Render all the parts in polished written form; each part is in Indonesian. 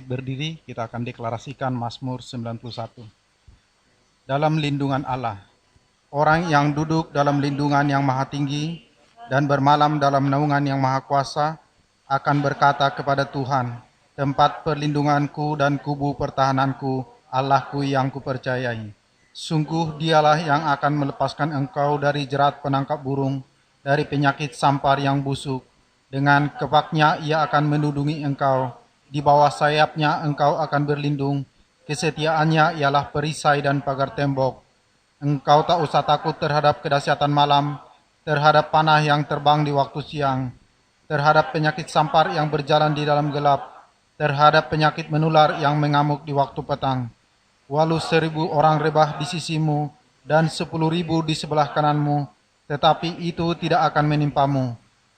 bangkit berdiri, kita akan deklarasikan Mazmur 91. Dalam lindungan Allah, orang yang duduk dalam lindungan yang maha tinggi dan bermalam dalam naungan yang maha kuasa akan berkata kepada Tuhan, tempat perlindunganku dan kubu pertahananku, Allahku yang kupercayai. Sungguh dialah yang akan melepaskan engkau dari jerat penangkap burung, dari penyakit sampar yang busuk. Dengan kepaknya ia akan melindungi engkau, di bawah sayapnya engkau akan berlindung. Kesetiaannya ialah perisai dan pagar tembok. Engkau tak usah takut terhadap kedahsyatan malam, terhadap panah yang terbang di waktu siang, terhadap penyakit sampar yang berjalan di dalam gelap, terhadap penyakit menular yang mengamuk di waktu petang. Walau 1000 orang rebah di sisimu dan 10.000 di sebelah kananmu, tetapi itu tidak akan menimpamu.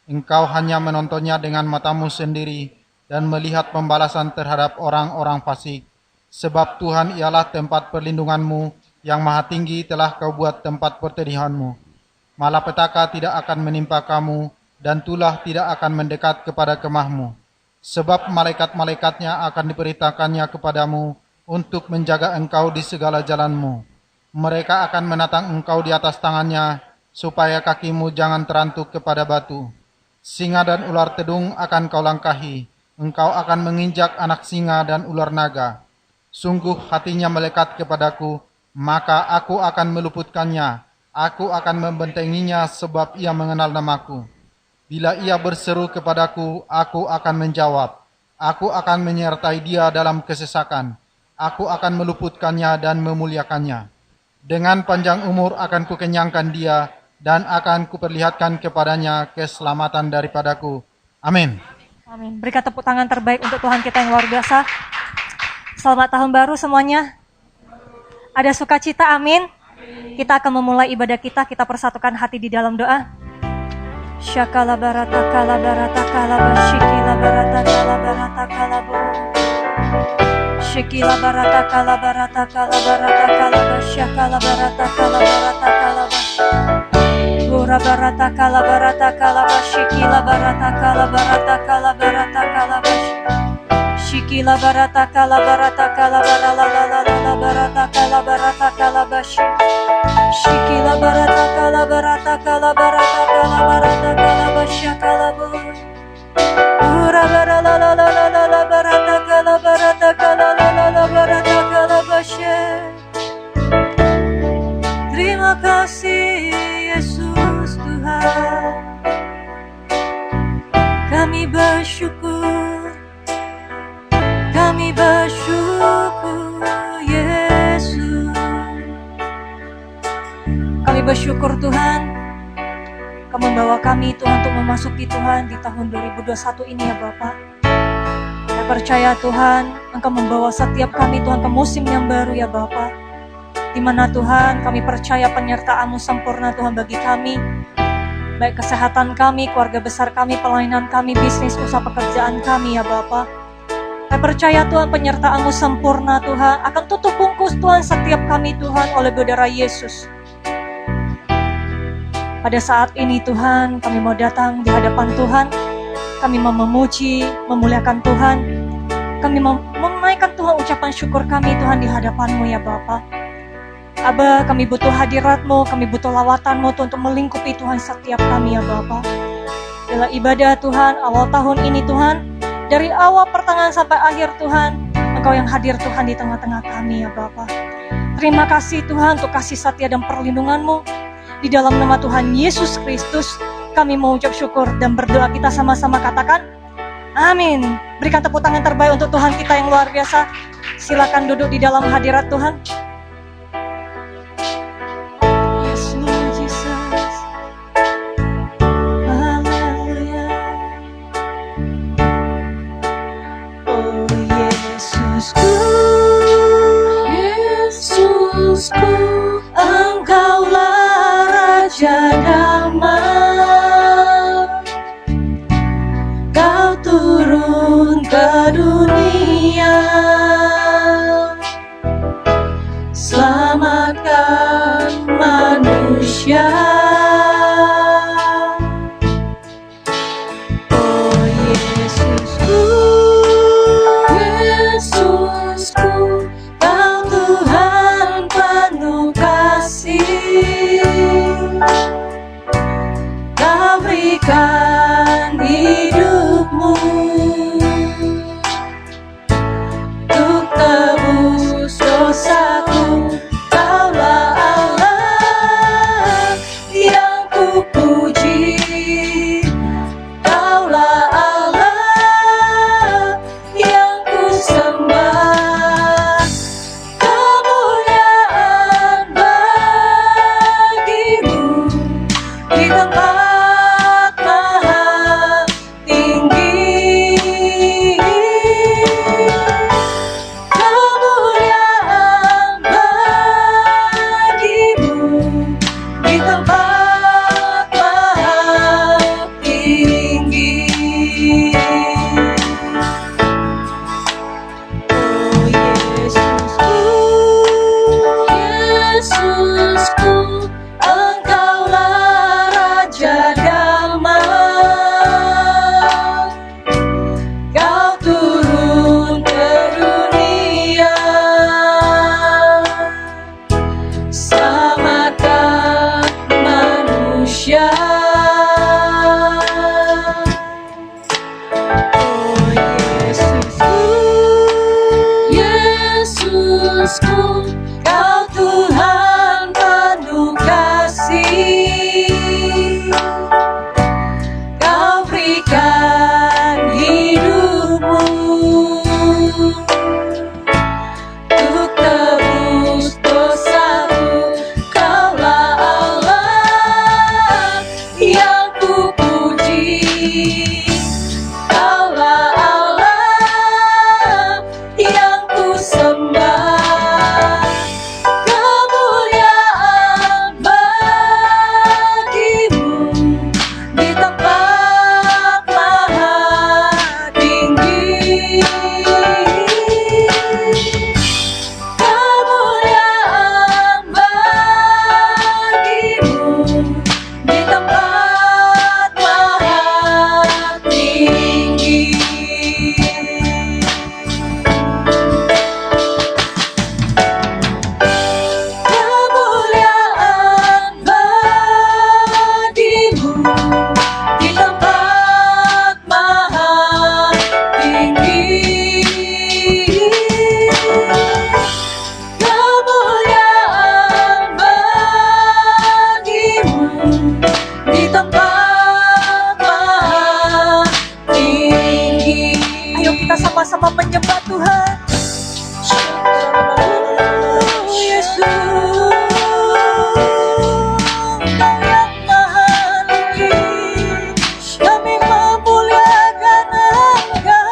Engkau hanya menontonnya dengan matamu sendiri dan melihat pembalasan terhadap orang-orang fasik. Sebab Tuhan ialah tempat perlindunganmu, yang maha tinggi telah kau buat tempat pertedihanmu. Malapetaka tidak akan menimpa kamu, dan tulah tidak akan mendekat kepada kemahmu. Sebab malaikat-malaikatnya akan diperintahkannya kepadamu untuk menjaga engkau di segala jalanmu. Mereka akan menatang engkau di atas tangannya, supaya kakimu jangan terantuk kepada batu. Singa dan ular tedung akan kau langkahi, engkau akan menginjak anak singa dan ular naga. Sungguh hatinya melekat kepadaku, maka aku akan meluputkannya, aku akan membentenginya sebab ia mengenal namaku. Bila ia berseru kepadaku, aku akan menjawab. Aku akan menyertai dia dalam kesesakan. Aku akan meluputkannya dan memuliakannya. Dengan panjang umur akan kukenyangkan dia, dan akan kuperlihatkan kepadanya keselamatan daripadaku. Amin. Amin. Berikan tepuk tangan terbaik untuk Tuhan kita yang luar biasa. Selamat tahun baru semuanya. Ada sukacita, amin. Kita akan memulai ibadah kita persatukan hati di dalam doa. Syakala barata kala barata kala bashikila barata kala barata kala bu. Shikila barata kala barata kala barata kala basyakala barata kala barata kala bash. Gura barata kala barata kala bashikila barata kala barata kala barata kala bash. Shikila barata kala barata kala barala la la la la barata kala barata kala bash. Shikila barata kala barata kala barata kala barata kala basyakala bu. Gura barala la la la la la barata kala barata kala la la la barata kala bash. Terima kasih Yesus Tuhan, kami bersyukur, kami bersyukur Yesus. Kami bersyukur Tuhan, Kau membawa kami Tuhan untuk memasuki Tuhan di tahun 2021 ini ya Bapa. Saya percaya Tuhan, Engkau membawa setiap kami Tuhan ke musim yang baru ya Bapa. Di mana Tuhan kami percaya penyertaan-Mu sempurna Tuhan bagi kami, baik kesehatan kami, keluarga besar kami, pelayanan kami, bisnis, usaha pekerjaan kami ya Bapa. Saya percaya Tuhan penyertaan-Mu sempurna Tuhan akan tutup bungkus Tuhan setiap kami Tuhan oleh darah Yesus. Pada saat ini Tuhan kami mau datang di hadapan Tuhan, kami mau memuji, memuliakan Tuhan, kami mau menaikkan Tuhan ucapan syukur kami Tuhan di hadapan-Mu ya Bapa. Aba, kami butuh hadirat-Mu, kami butuh lawatan-Mu untuk melingkupi Tuhan setiap kami ya Bapa. Bila ibadah Tuhan awal tahun ini Tuhan, dari awal pertengahan sampai akhir Tuhan, Engkau yang hadir Tuhan di tengah-tengah kami ya Bapa. Terima kasih Tuhan untuk kasih setia dan perlindungan-Mu. Di dalam nama Tuhan Yesus Kristus, kami mau ucap syukur dan berdoa, kita sama-sama katakan, amin. Berikan tepuk tangan terbaik untuk Tuhan kita yang luar biasa. Silakan duduk di dalam hadirat Tuhan. Engkaulah Raja damai, Kau turun ke dunia, selamatkan manusia. Oh Yesusku, Kau Tuhan penuh kasih, Kau berikan hidupmu untuk tebus dosaku. Kaulah Allah yang kupuji, Kaulah Allah yang kusembah. Kemuliaan bagimu di tempat maha tinggi. Kemuliaan bagimu di tempat maha tinggi. Kemuliaan bagimu di tempat maha tinggi. Kemuliaan bagimu di tempat maha tinggi. Ayo kita sama-sama menyembah Tuhan. Yesus, Kau yang maha tinggi, kami memuliakan Engkau.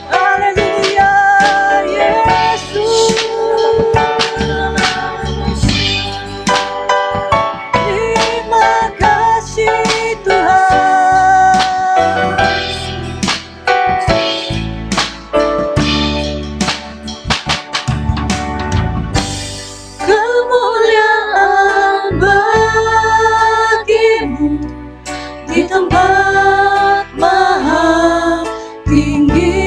Haleluya, Yesus. Terima kasih Tuhan. Kemuliaan bagimu di tempat maha tinggi.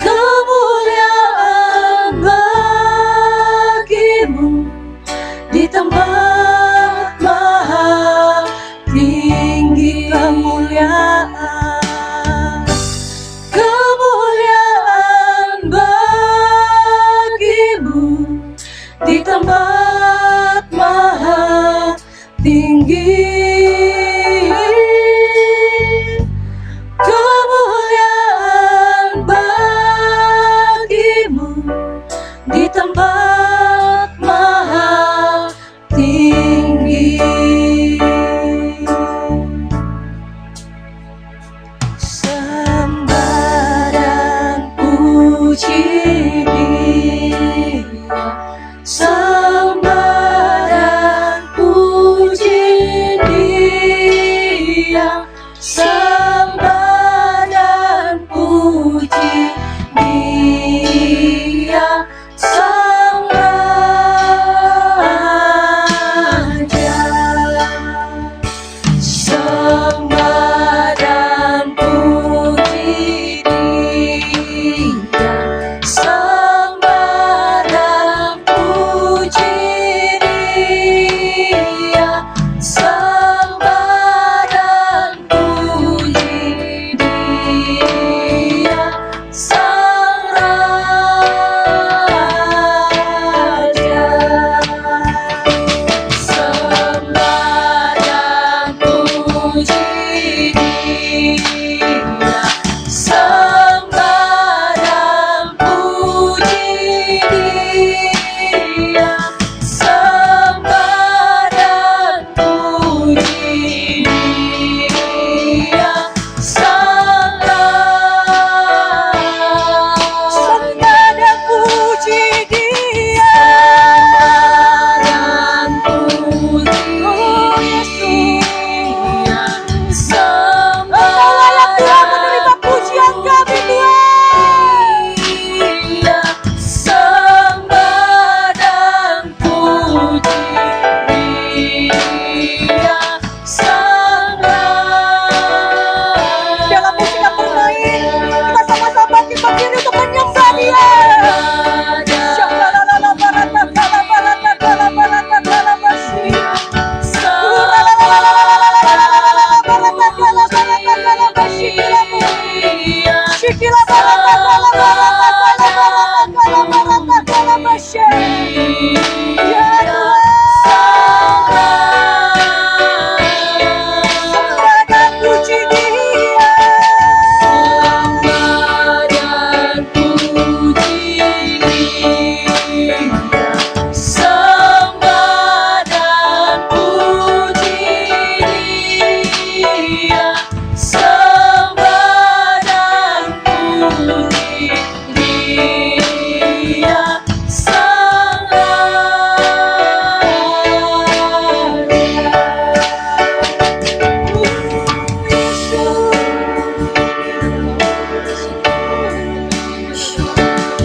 Kemuliaan bagimu di tempat maha tinggi. Kemuliaan bagimu di tempat maha tinggi. Kemuliaan bagimu di tempat maha tinggi. Sembah dan puji Dia, sembah dan puji Dia, sembah dan puji Dia, Sang Raja. Sembah dan puji Dia,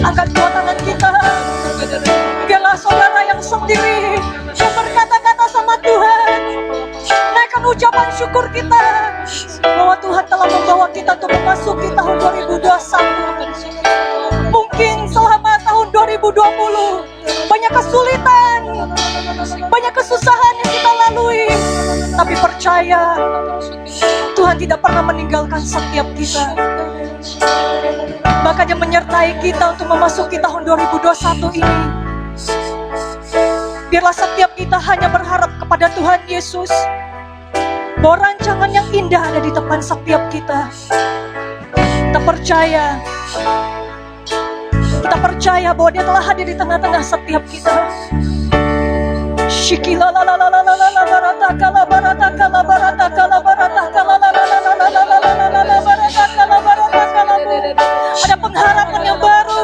Angkat dua tangan kita. Biarlah saudara yang sendiri yang berkata-kata sama Tuhan. Naikkan ucapan syukur kita bahwa Tuhan telah membawa kita untuk memasuki tahun 2021. Mungkin selama tahun 2020 banyak kesulitan, banyak kesusahan yang kita lalui. Tapi percaya Tuhan tidak pernah meninggalkan setiap kita. Bahkan Dia menyertai kita untuk memasuki tahun 2021 ini. Biarlah setiap kita hanya berharap kepada Tuhan Yesus, bahwa rancangan yang indah ada di depan setiap kita. Kita percaya bahwa Dia telah hadir di tengah-tengah setiap kita. Shikila la la la la la la la barata kala barata kala barata kala barata kala la la la la la la la la la la barata kala barata kala. Ada pengharapan yang baru,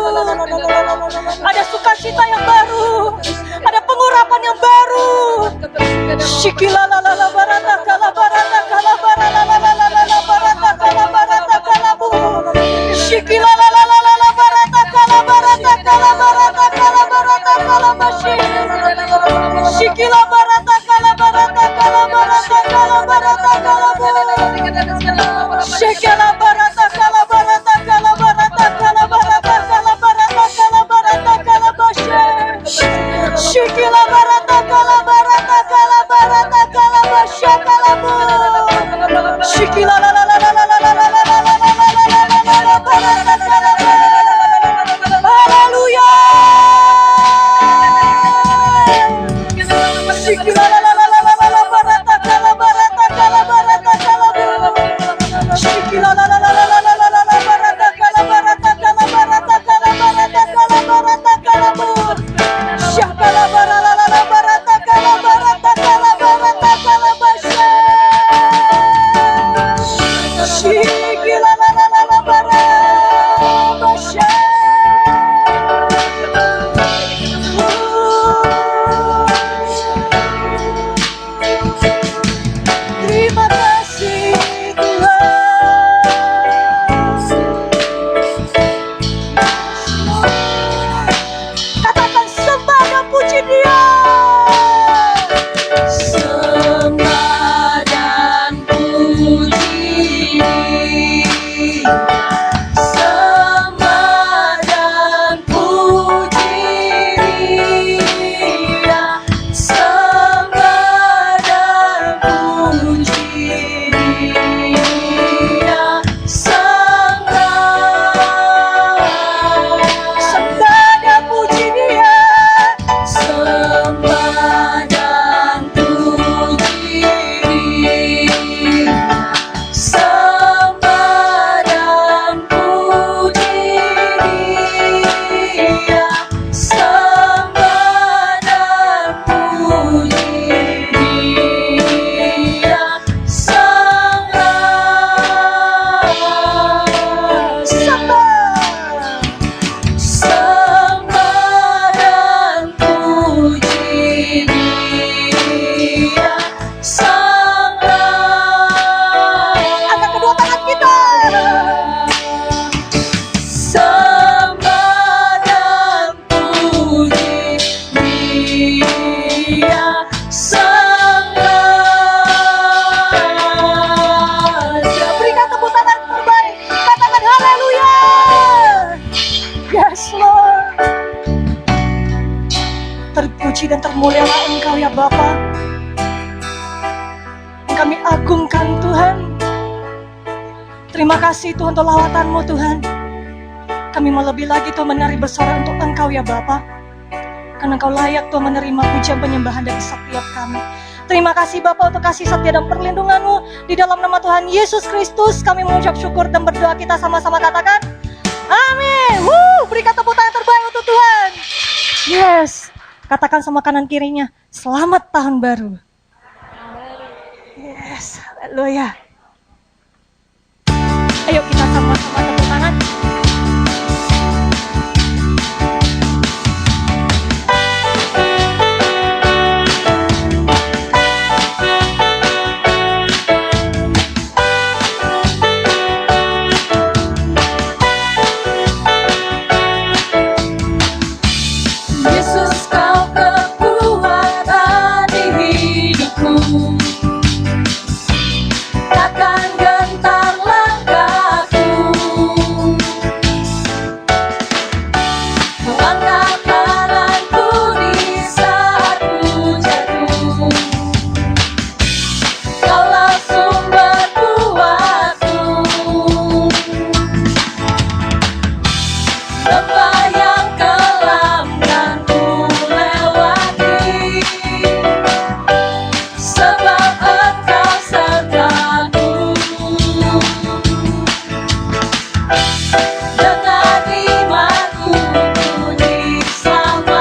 ada sukacita yang baru, ada pengurapan yang baru. Shikila la la la barata kala barata kala barata la la la la la la barata kala barata kala bu. Shikila la la la la la barata kala barata kala barata kala barata kala bashi. Shikila barata kala barata kala barata kala barata kala bu. Shikila barata kala barata kala barata kala barata kala barata kala barata kala bashi. Shikila barata kala barata kala barata kala bashi kala bu. Shikila la la la la la la la la la la la la la barata kala bu. Haleluya. Shikila la la la la la la barata kala barata kala barata kala bu. Shikila la la la la la la la la barata kala barata kala barata kala barata kala barata kala bu. Shakala bara la la la barata kala barata kala barata kala basha. Shikila la la la la bara basha. Terima kasih Tuhan. Katakan sembah dan puji Dia. Sembah dan puji Sembah dan puji Dia. Sembah dan puji Dia. Sembah dan puji Dia. Sembah dan puji Dia. Sembah dan puji Dia. Sembah dan puji Dia. Sembah dan puji Dia. Angkat kedua tangan kita. Sembah dan puji Dia. Berikan tepuk tangan terbaik. Katakan haleluya. Yes Lord. Terpuji dan termulialah Engkau ya Bapa. Kami agungkan Tuhan. Terima Terima kasih Tuhan untuk lawatan-Mu Tuhan. Kami mau lebih lagi Tuhan menari bersorak untuk Engkau ya Bapa. Karena Engkau layak Tuhan menerima pujian penyembahan dari setiap kami. Terima kasih Bapa untuk kasih setia dan perlindungan-Mu. Di dalam nama Tuhan Yesus Kristus kami mengucap syukur dan berdoa, kita sama-sama katakan amin. Berikan tepuk tangan terbaik untuk Tuhan. Yes. Katakan sama kanan kirinya, selamat tahun baru. Yes, haleluya. Ayo kita sama-sama tepuk tangan. Yesus kau kekuatan di hidupku, takkan gentar langkahku. Kau angkat tanganku di saat ku jatuh, kaulah sumber kuatku. Lembah yang kelam kan ku lewati, sebab Engkau sertaku. Dengan imanku ku diselamatkan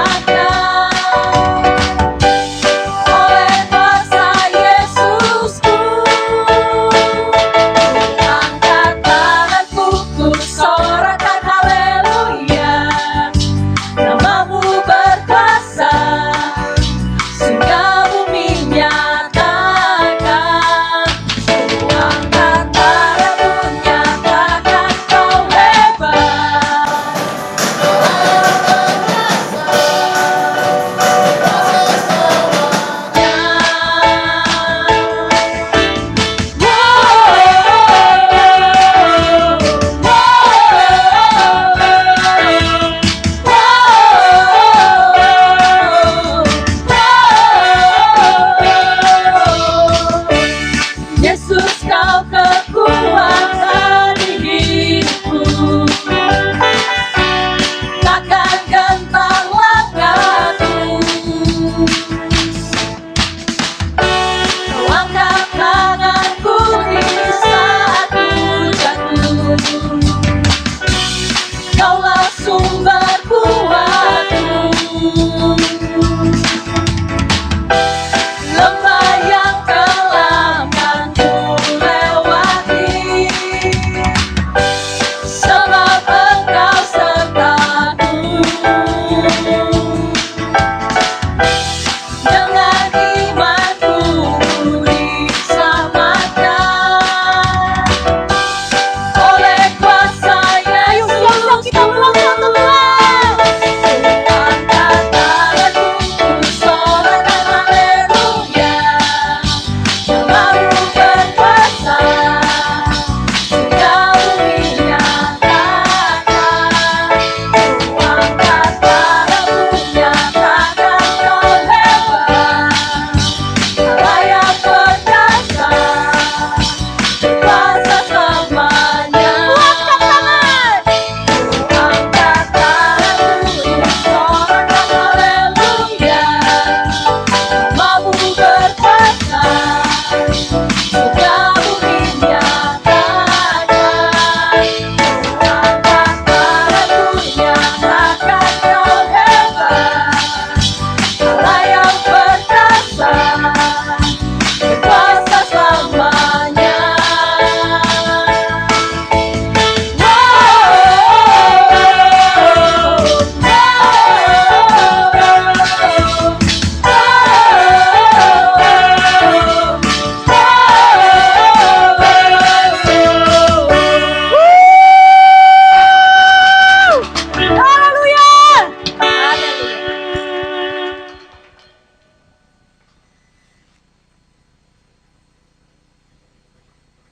oleh kuasa Yesusku. Angkat tanganku, ku sorakan haleluya. Namamu berkuasa, surga bumi nyatakan. Ku angkat tanganku, nyatakan kau hebat. Yesus kau kekuatan di hidupku, takkan gentar langkahku. Kau angkat tanganku di saat ku jatuh, kaulah sumber kuatku. Lembah yang kelam kan ku lewati, sebab Engkau sertaku. Dengan imanku ku diselamatkan oleh kuasa Yesus. Kita pulang satu Tuhan. Angkat tanganku, ku sorakan haleluya. Namamu berkuasa, surga bumi nyatakan. Ku angkat tanganku, nyatakan kau hebat. Allah yang perkasa, berkuasa selamanya. Ku angkat tanganku, ku sorakan haleluya. Namamu berkuasa, surga bumi nyatakan. Ku angkat tanganku, nyatakan kau hebat. Allah yang perkasa, berkuasa selamanya.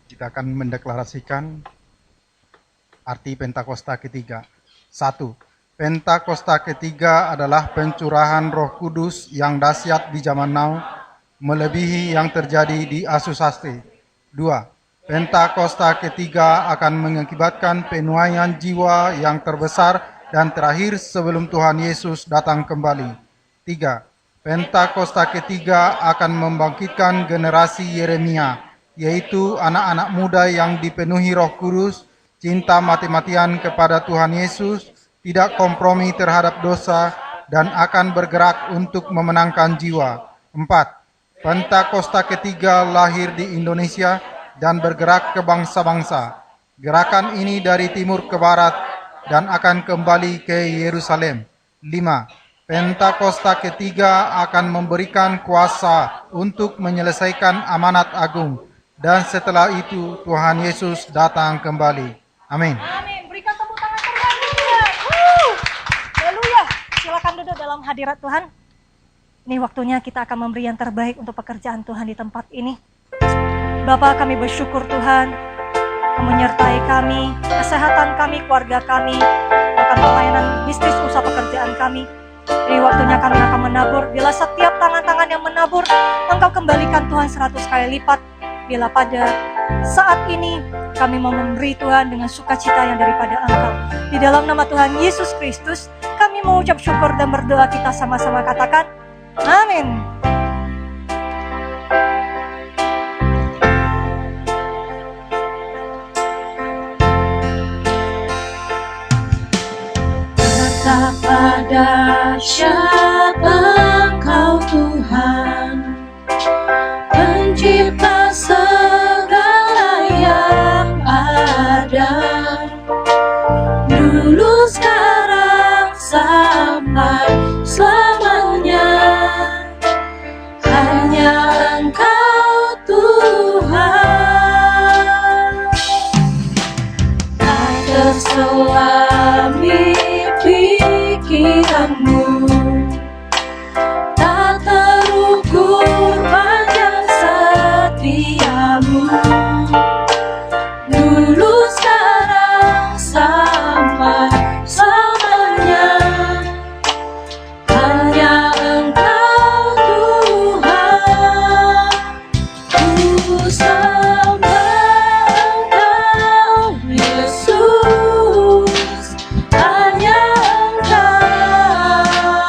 Kita akan mendeklarasikan arti Pentakosta ketiga. 1. Pentakosta ketiga adalah pencurahan Roh Kudus yang dahsyat di zaman now, melebihi yang terjadi di Asusasta. 2. Pentakosta ketiga akan mengakibatkan penuaian jiwa yang terbesar dan terakhir sebelum Tuhan Yesus datang kembali. 3. Pentakosta ketiga akan membangkitkan generasi Yeremia, yaitu anak-anak muda yang dipenuhi Roh Kudus, cinta mati-matian kepada Tuhan Yesus, tidak kompromi terhadap dosa, dan akan bergerak untuk memenangkan jiwa. 4. Pentakosta ketiga lahir di Indonesia dan bergerak ke bangsa-bangsa. Gerakan ini dari timur ke barat dan akan kembali ke Yerusalem. 5. Pentakosta ketiga akan memberikan kuasa untuk menyelesaikan amanat agung. Dan setelah itu Tuhan Yesus datang kembali. Amin. Amin. Berikan tepuk tangan terbanyak. Haleluya. Silakan duduk dalam hadirat Tuhan. Ini waktunya kita akan memberi yang terbaik untuk pekerjaan Tuhan di tempat ini. Bapa, kami bersyukur Tuhan, menyertai kami, kesehatan kami, keluarga kami, bahkan pelayanan bisnis usaha pekerjaan kami. Ini waktunya kami akan menabur. Bila setiap tangan-tangan yang menabur, Engkau kembalikan Tuhan 100 kali lipat. Bila pada saat ini kami mau memberi Tuhan dengan sukacita yang daripada Engkau. Di dalam nama Tuhan Yesus Kristus, kami mengucap syukur dan berdoa, kita sama-sama katakan, amin. Pada siapa Engkau Tuhan, pencipta segala yang ada, dulu sekarang sampai selamanya, hanya Engkau Tuhan. Tak terselami pikiranmu, tak terukur panjang setiamu, dulu sekarang sampai selamanya, hanya Engkau Tuhan. Ku sembah Engkau Yesus, hanya Engkau.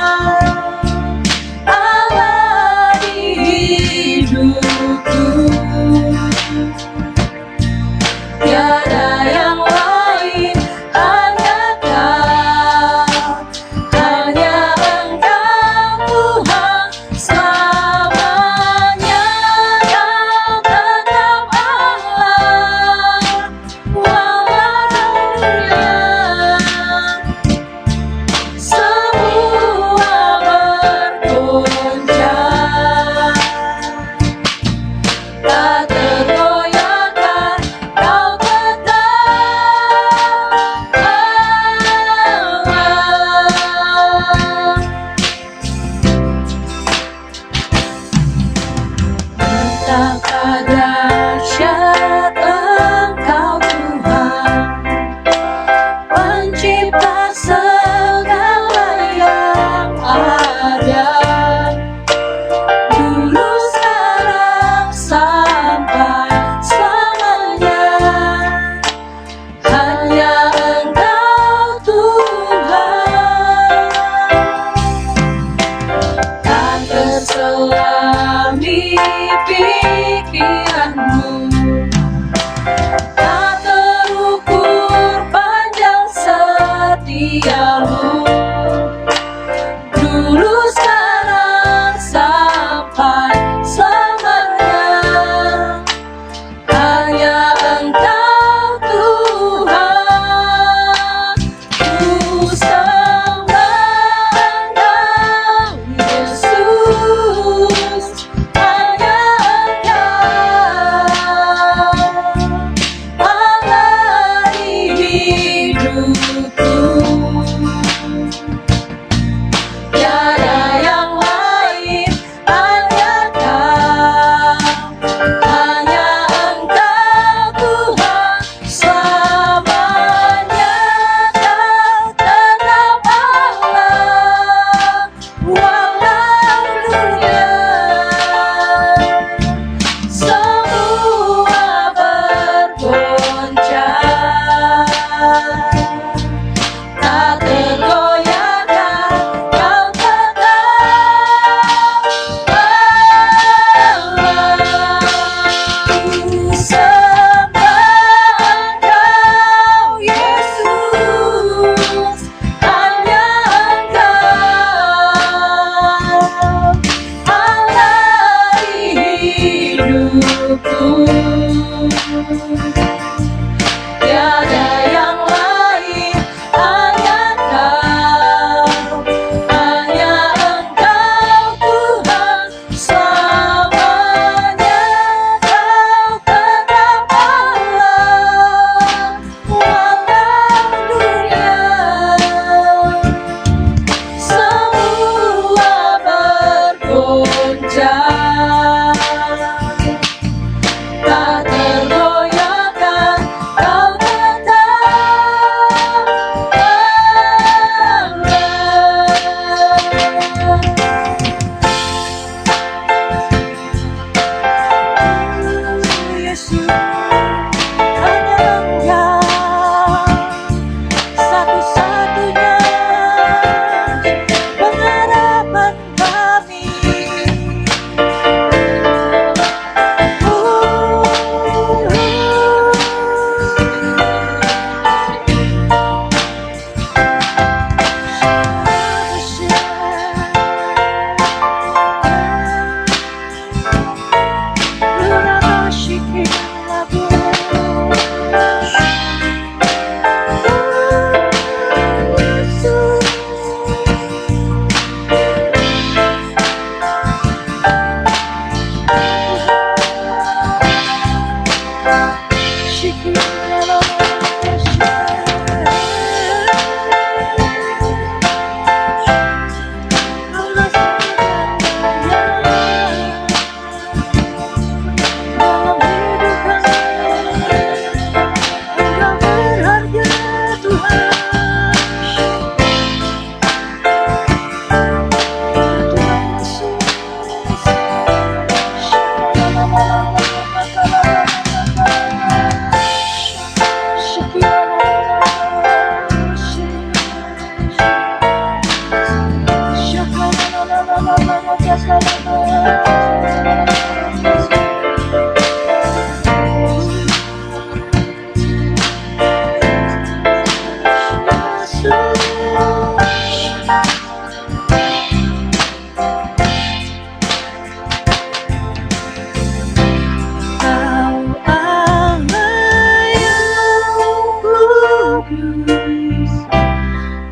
kudus,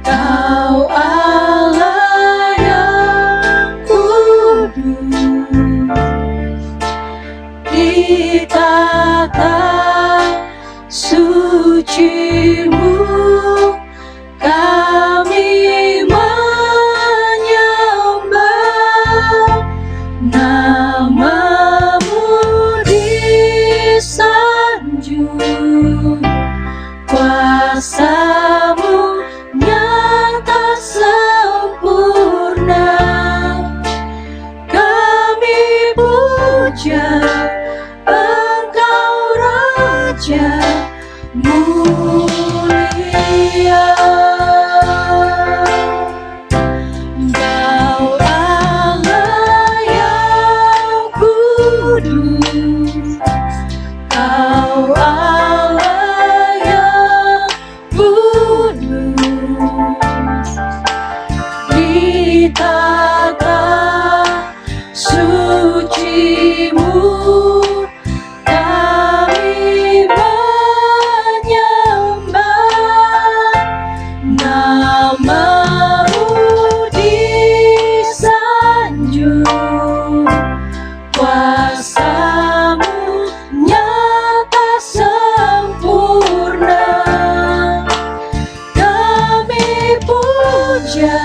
Kau Allah yang kudus. Di tata suci-Mu kami menyembah, nama-Mu disanjung, kuasa-Mu nyata sempurna. Kami puja Engkau Raja mulia. Kau Allah yang kudus, Kau Allah yang kudus. Di tata suci-Mu kami menyembah, nama-Mu disanjung, kuasa-Mu nyata sempurna. Kami puja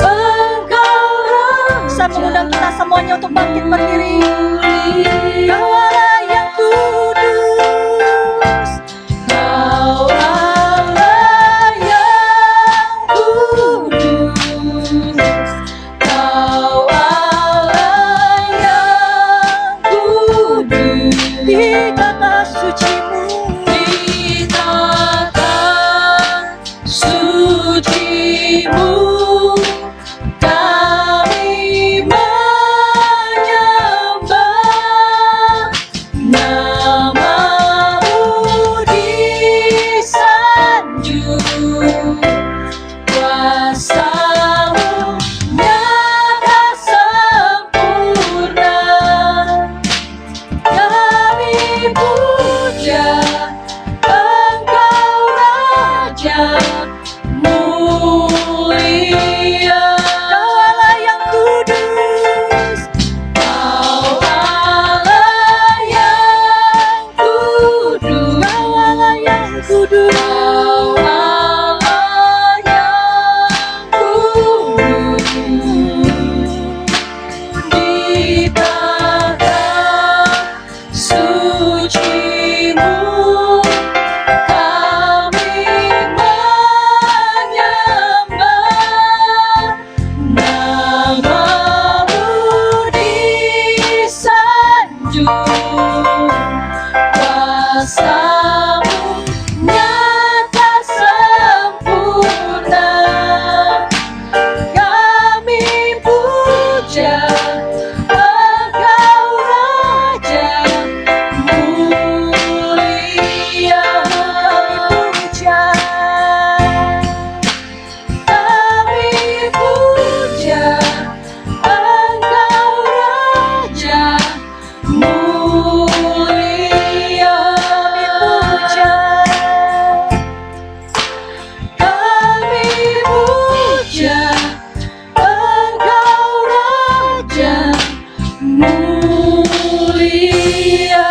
Engkau Saya mengundang kita semuanya untuk bangkit berdiri. Kau Allah yang kudus, Kau Allah yang kudus, Kau Allah yang kudus. Di tata suci-Mu, Di tata suci-Mu kami menyembah, nama-Mu disanjung, kuasa-Mu nyata sempurna. Kami puja Engkau Raja mulia. Kau Allah yang kudus, Kau Allah yang kudus, Kau Allah yang kudus, Kau Allah yang kudus. Di tata suci-Mu kami menyembah, nama-Mu disanjung, kuasa-Mu nyata sempurna. Kami puja Engkau Raja mulia. Kami puja Engkau Raja mulia. Kami puja Engkau Raja mulia.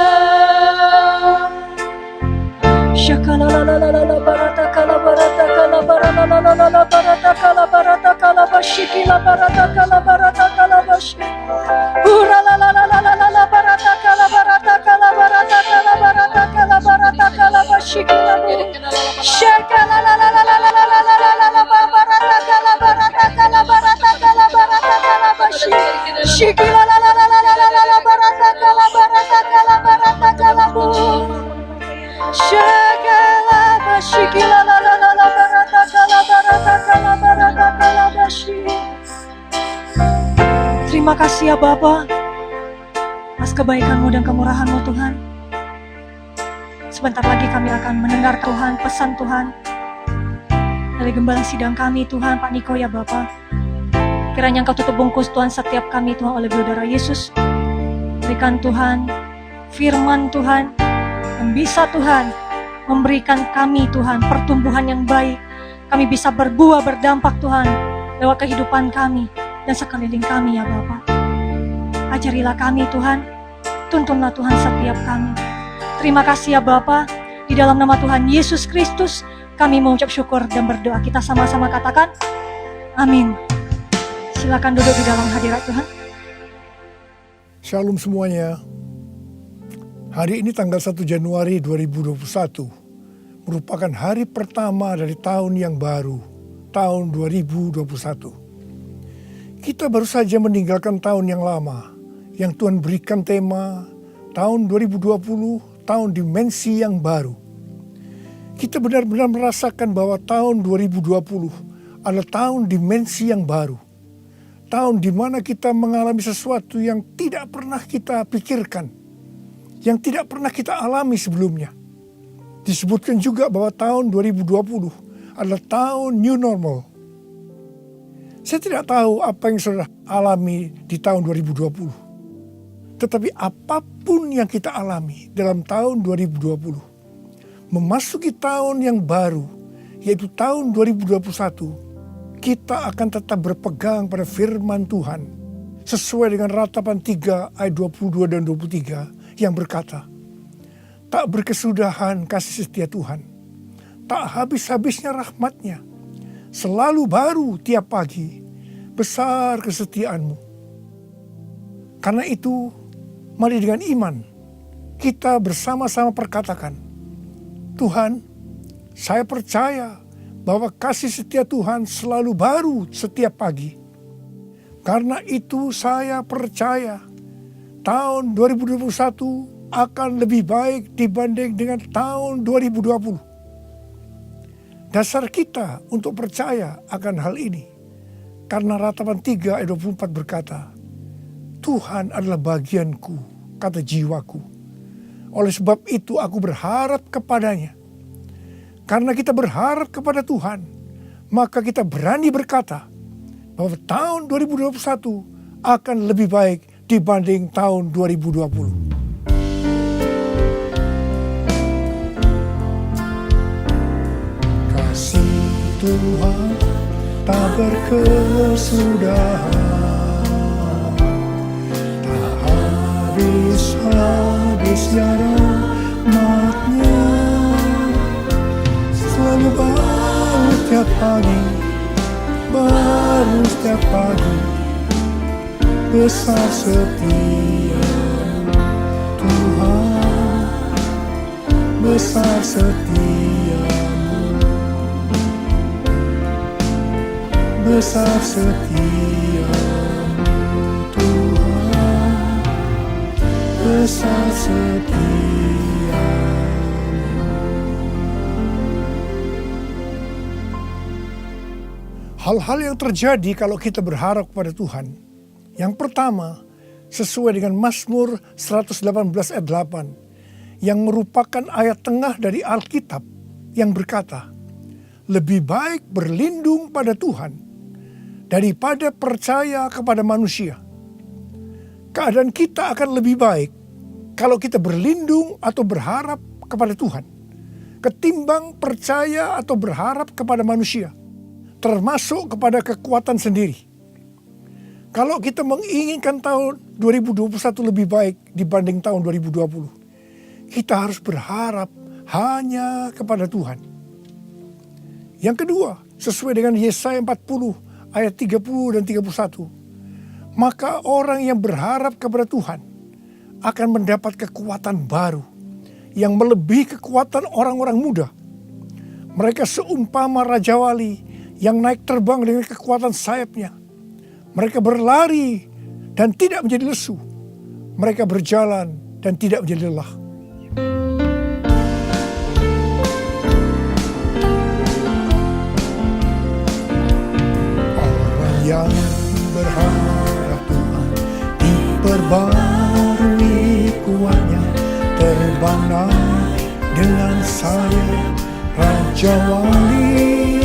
Shakalalala barata kala barata kala barata lalala barata kala barata kala bashikila barata kala barata kala bashi. Uralalalala barata kala barata kala barata kala barata kala barata kala bashikila bu. Shakalalala barata kala barata kala barata kala barata kala bashi. Shikila lalala barata kala bu. Shagala bashikila la la la la barata kala bashi. Terima kasih ya Bapa atas kebaikan-Mu dan kemurahan-Mu Tuhan. Sebentar lagi kami akan mendengar Tuhan, pesan Tuhan dari gembala sidang kami Tuhan, Pak Niko ya Bapa. Kiranya Engkau tutup bungkus Tuhan setiap kami Tuhan oleh darah Yesus. Berikan Tuhan firman Tuhan yang bisa Tuhan memberikan kami Tuhan pertumbuhan yang baik. Kami bisa berbuah berdampak Tuhan lewat kehidupan kami dan sekeliling kami ya Bapa. Ajarilah kami Tuhan, tuntunlah Tuhan setiap kami. Terima kasih ya Bapa, di dalam nama Tuhan Yesus Kristus kami mengucap syukur dan berdoa. Kita sama-sama katakan, amin. Silakan duduk di dalam hadirat Tuhan. Shalom semuanya. Hari ini tanggal 1 Januari 2021 merupakan hari pertama dari tahun yang baru, tahun 2021. Kita baru saja meninggalkan tahun yang lama, yang Tuhan berikan tema tahun 2020, tahun dimensi yang baru. Kita benar-benar merasakan bahwa tahun 2020 adalah tahun dimensi yang baru. Tahun di mana kita mengalami sesuatu yang tidak pernah kita pikirkan, yang tidak pernah kita alami sebelumnya. Disebutkan juga bahwa tahun 2020 adalah tahun new normal. Saya tidak tahu apa yang saudara alami di tahun 2020. Tetapi apapun yang kita alami dalam tahun 2020, memasuki tahun yang baru, yaitu tahun 2021, kita akan tetap berpegang pada firman Tuhan, sesuai dengan Ratapan 3 ayat 22 dan 23 yang berkata, tak berkesudahan kasih setia Tuhan, tak habis-habisnya rahmat-Nya, selalu baru tiap pagi, besar kesetiaanmu. Karena itu, mari dengan iman, kita bersama-sama perkatakan, Tuhan, saya percaya bahwa kasih setia Tuhan selalu baru setiap pagi. Karena itu saya percaya tahun 2021 akan lebih baik dibanding dengan tahun 2020. Dasar kita untuk percaya akan hal ini, karena Ratapan 3 ayat 24 berkata, Tuhan adalah bagianku, kata jiwaku. Oleh sebab itu aku berharap kepadanya. Karena kita berharap kepada Tuhan, maka kita berani berkata bahwa tahun 2021 akan lebih baik dibanding tahun 2020. Kasih Tuhan tak berkesudahan, habis-habisnya rahmat-Nya, selalu baru setiap pagi, baru setiap pagi, besar setia-Mu Tuhan, besar setia-Mu, besar setia-Mu Tuhan, besar setia. Hal-hal yang terjadi kalau kita berharap kepada Tuhan. Yang pertama, sesuai dengan Mazmur 118 ayat 8, yang merupakan ayat tengah dari Alkitab yang berkata, lebih baik berlindung pada Tuhan daripada percaya kepada manusia. Keadaan kita akan lebih baik kalau kita berlindung atau berharap kepada Tuhan, ketimbang percaya atau berharap kepada manusia, termasuk kepada kekuatan sendiri. Kalau kita menginginkan tahun 2021 lebih baik dibanding tahun 2020, kita harus berharap hanya kepada Tuhan. Yang kedua, sesuai dengan Yesaya 40 ayat 30 dan 31, maka orang yang berharap kepada Tuhan akan mendapat kekuatan baru yang melebihi kekuatan orang-orang muda. Mereka seumpama Raja Wali yang naik terbang dengan kekuatan sayapnya. Mereka berlari dan tidak menjadi lesu. Mereka berjalan dan tidak menjadi lelah. Orang yang berharap Tuhan diperbarui kuatnya, terbang naik dengan sayap Raja Wali.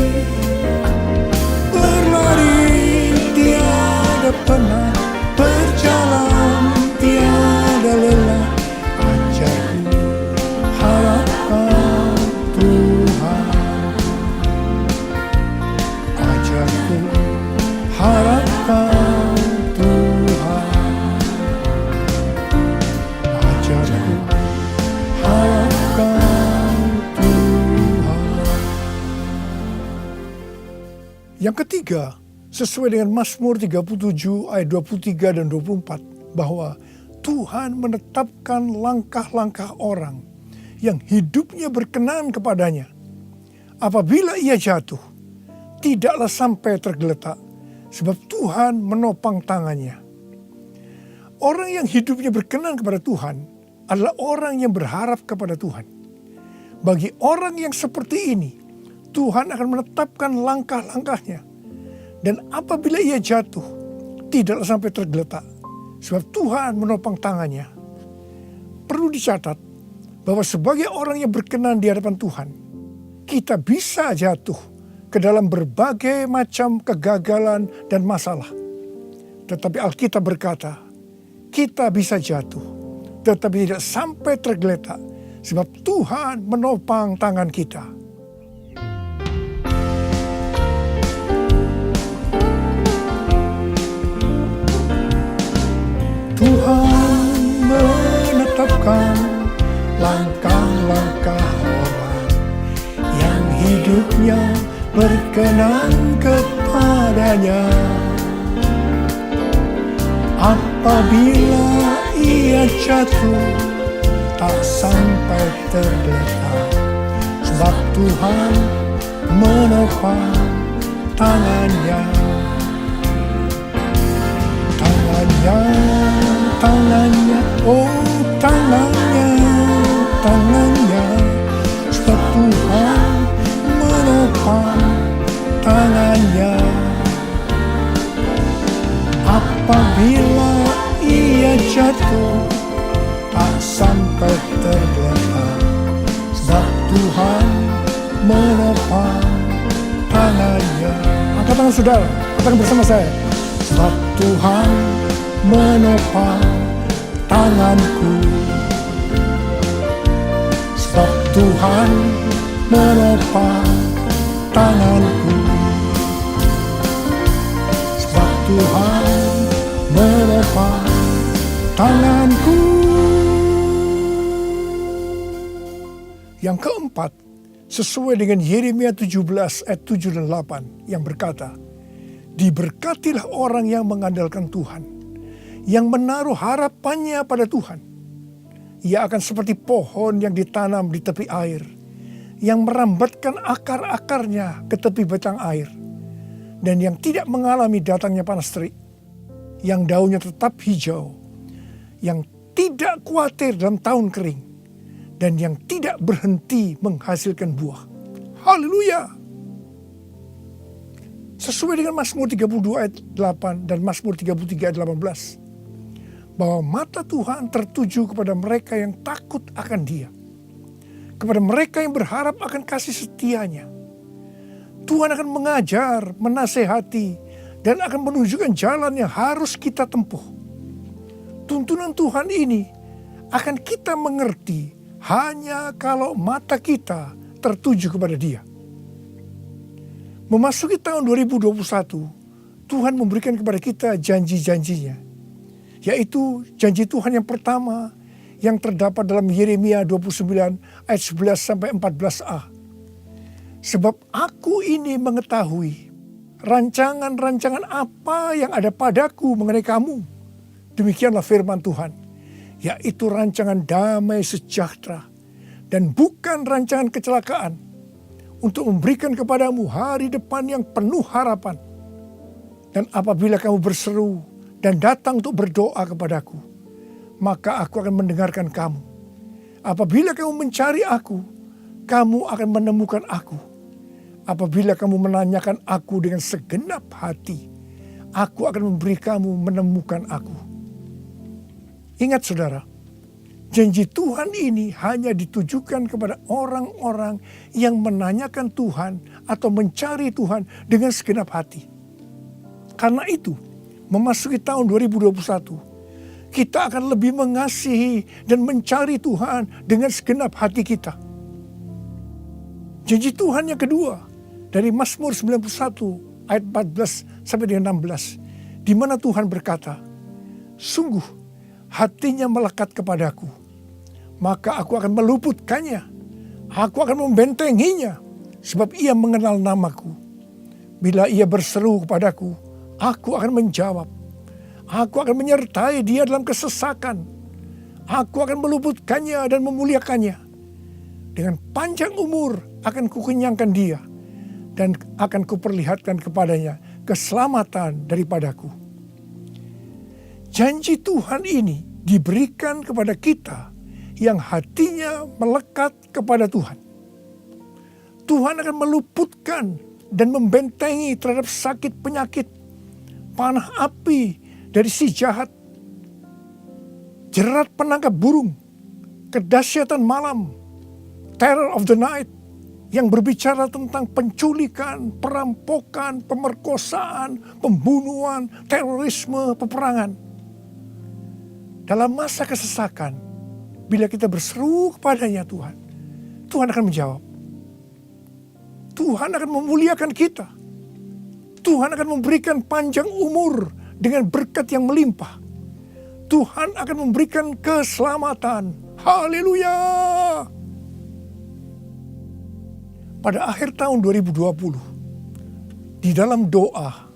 Tiada pernah berjalan, tiada lelah. Ajarku harapkan Yang ketiga, sesuai dengan Mazmur 37 ayat 23 dan 24, bahwa Tuhan menetapkan langkah-langkah orang yang hidupnya berkenan kepadanya. Apabila ia jatuh, tidaklah sampai tergeletak, sebab Tuhan menopang tangannya. Orang yang hidupnya berkenan kepada Tuhan adalah orang yang berharap kepada Tuhan. Bagi orang yang seperti ini, Tuhan akan menetapkan langkah-langkahnya. Dan apabila ia jatuh, tidaklah sampai tergeletak, sebab Tuhan menopang tangannya. Perlu dicatat bahwa sebagai orang yang berkenan di hadapan Tuhan, kita bisa jatuh ke dalam berbagai macam kegagalan dan masalah. Tetapi Alkitab berkata, kita bisa jatuh, tetapi tidak sampai tergeletak, sebab Tuhan menopang tangan kita. Tuhan menetapkan langkah-langkah orang yang hidupnya berkenan kepadanya. Apabila ia jatuh, tak sampai tergeletak, sebab Tuhan menopang tangannya. Tangannya, oh tangannya, sebab Tuhan menopang tangannya. Apabila ia jatuh, tak sampai tergeletak, sebab Tuhan menopang tangannya. Angkat tangan saudara, katakan bersama saya. Sebab Tuhan menopang tanganku. Sebab Tuhan menopang tanganku. Sebab Tuhan menopang tanganku. Yang keempat, sesuai dengan Yeremia 17 ayat 7 dan 8 yang berkata, diberkatilah orang yang mengandalkan Tuhan, yang menaruh harapannya pada Tuhan. Ia akan seperti pohon yang ditanam di tepi air, yang merambatkan akar-akarnya ke tepi batang air, dan yang tidak mengalami datangnya panas terik, yang daunnya tetap hijau, yang tidak khawatir dalam tahun kering, dan yang tidak berhenti menghasilkan buah. Haleluya! Sesuai dengan Mazmur 32 ayat 8 dan Mazmur 33 ayat 18. Bahwa mata Tuhan tertuju kepada mereka yang takut akan Dia. Kepada mereka yang berharap akan kasih setianya. Tuhan akan mengajar, menasehati, dan akan menunjukkan jalan yang harus kita tempuh. Tuntunan Tuhan ini akan kita mengerti hanya kalau mata kita tertuju kepada Dia. Memasuki tahun 2021, Tuhan memberikan kepada kita janji-janjinya. Yaitu janji Tuhan yang pertama yang terdapat dalam Yeremia 29 ayat 11 sampai 14a. Sebab aku ini mengetahui rancangan-rancangan apa yang ada padaku mengenai kamu. Demikianlah firman Tuhan. Yaitu rancangan damai sejahtera dan bukan rancangan kecelakaan, untuk memberikan kepadamu hari depan yang penuh harapan. Dan apabila kamu berseru dan datang untuk berdoa kepadaku, maka aku akan mendengarkan kamu. Apabila kamu mencari aku, kamu akan menemukan aku. Apabila kamu menanyakan aku dengan segenap hati, aku akan memberi kamu menemukan aku. Ingat saudara, janji Tuhan ini hanya ditujukan kepada orang-orang yang menanyakan Tuhan atau mencari Tuhan dengan segenap hati. Karena itu, memasuki tahun 2021, kita akan lebih mengasihi dan mencari Tuhan dengan segenap hati kita. Janji Tuhan yang kedua dari Mazmur 91 ayat 14 sampai dengan 16, di mana Tuhan berkata, sungguh hatinya melekat kepadaku, maka aku akan meluputkannya. Aku akan membentenginya, sebab ia mengenal namaku. Bila ia berseru kepadaku, aku akan menjawab. Aku akan menyertai dia dalam kesesakan. Aku akan meluputkannya dan memuliakannya. Dengan panjang umur akan kukenyangkan dia. Dan akan kuperlihatkan kepadanya keselamatan daripadaku. Janji Tuhan ini diberikan kepada kita yang hatinya melekat kepada Tuhan. Tuhan akan meluputkan dan membentengi terhadap sakit penyakit, panah api dari si jahat, jerat penangkap burung, kedahsyatan malam, terror of the night, yang berbicara tentang penculikan, perampokan, pemerkosaan, pembunuhan, terorisme, peperangan. Dalam masa kesesakan, bila kita berseru kepadanya Tuhan, Tuhan akan menjawab. Tuhan akan memuliakan kita. Tuhan akan memberikan panjang umur dengan berkat yang melimpah. Tuhan akan memberikan keselamatan. Haleluya! Pada akhir tahun 2020, di dalam doa,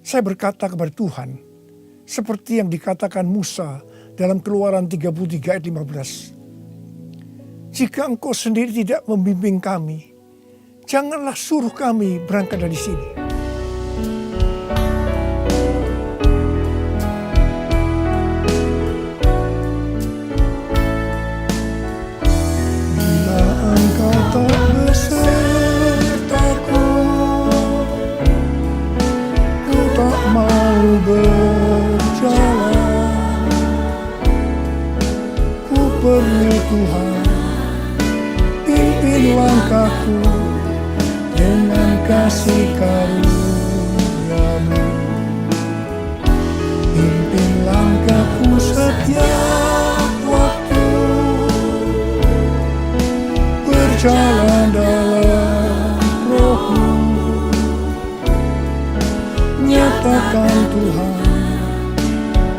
saya berkata kepada Tuhan, seperti yang dikatakan Musa dalam Keluaran 33 ayat 15. Jika Engkau sendiri tidak membimbing kami, janganlah suruh kami berangkat dari sini. Bila Engkau tak besertaku, ku tak mau berjalan. Ku perlu Tuhan, pimpin langkahku dengan kasih karunia-Mu. Pimpin langkahku setiap waktu, berjalan dalam Roh-Mu. Nyatakan Tuhan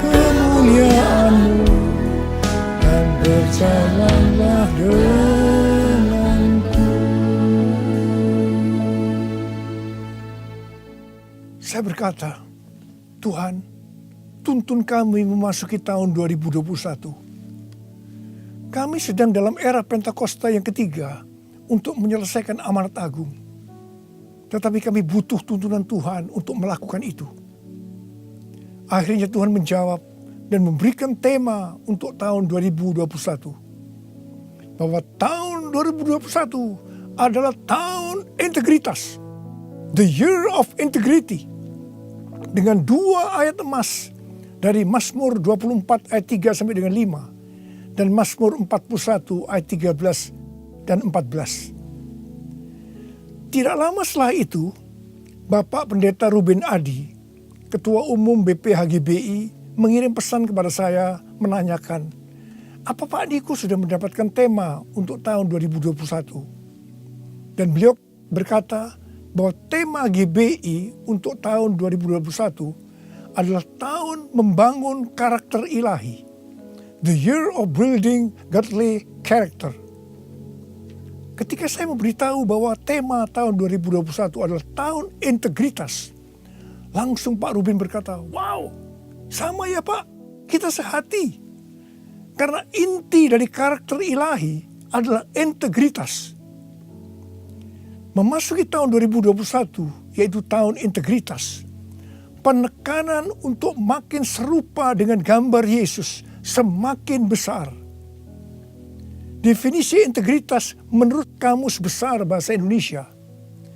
kemuliaan-Mu dan berjalanlah denganku. Saya berkata, Tuhan, tuntun kami memasuki tahun 2021. Kami sedang dalam era Pentakosta yang ketiga untuk menyelesaikan amanat agung. Tetapi kami butuh tuntunan Tuhan untuk melakukan itu. Akhirnya Tuhan menjawab dan memberikan tema untuk tahun 2021. Bahwa tahun 2021 adalah tahun integritas. The year of integrity. Dengan 2 ayat emas dari Mazmur 24 ayat 3 sampai dengan 5 dan Mazmur 41 ayat 13 dan 14. Tidak lama setelah itu, Bapak Pendeta Ruben Adi, Ketua Umum BPHGBI, mengirim pesan kepada saya menanyakan, apa Pak Niko sudah mendapatkan tema untuk tahun 2021? Dan beliau berkata, bahwa tema GBI untuk tahun 2021 adalah tahun membangun karakter ilahi. The year of building godly character. Ketika saya memberitahu bahwa tema tahun 2021 adalah tahun integritas, langsung Pak Ruben berkata, wow, sama ya Pak, kita sehati. Karena inti dari karakter ilahi adalah integritas. Memasuki tahun 2021, yaitu tahun integritas, penekanan untuk makin serupa dengan gambar Yesus semakin besar. Definisi integritas menurut Kamus Besar Bahasa Indonesia,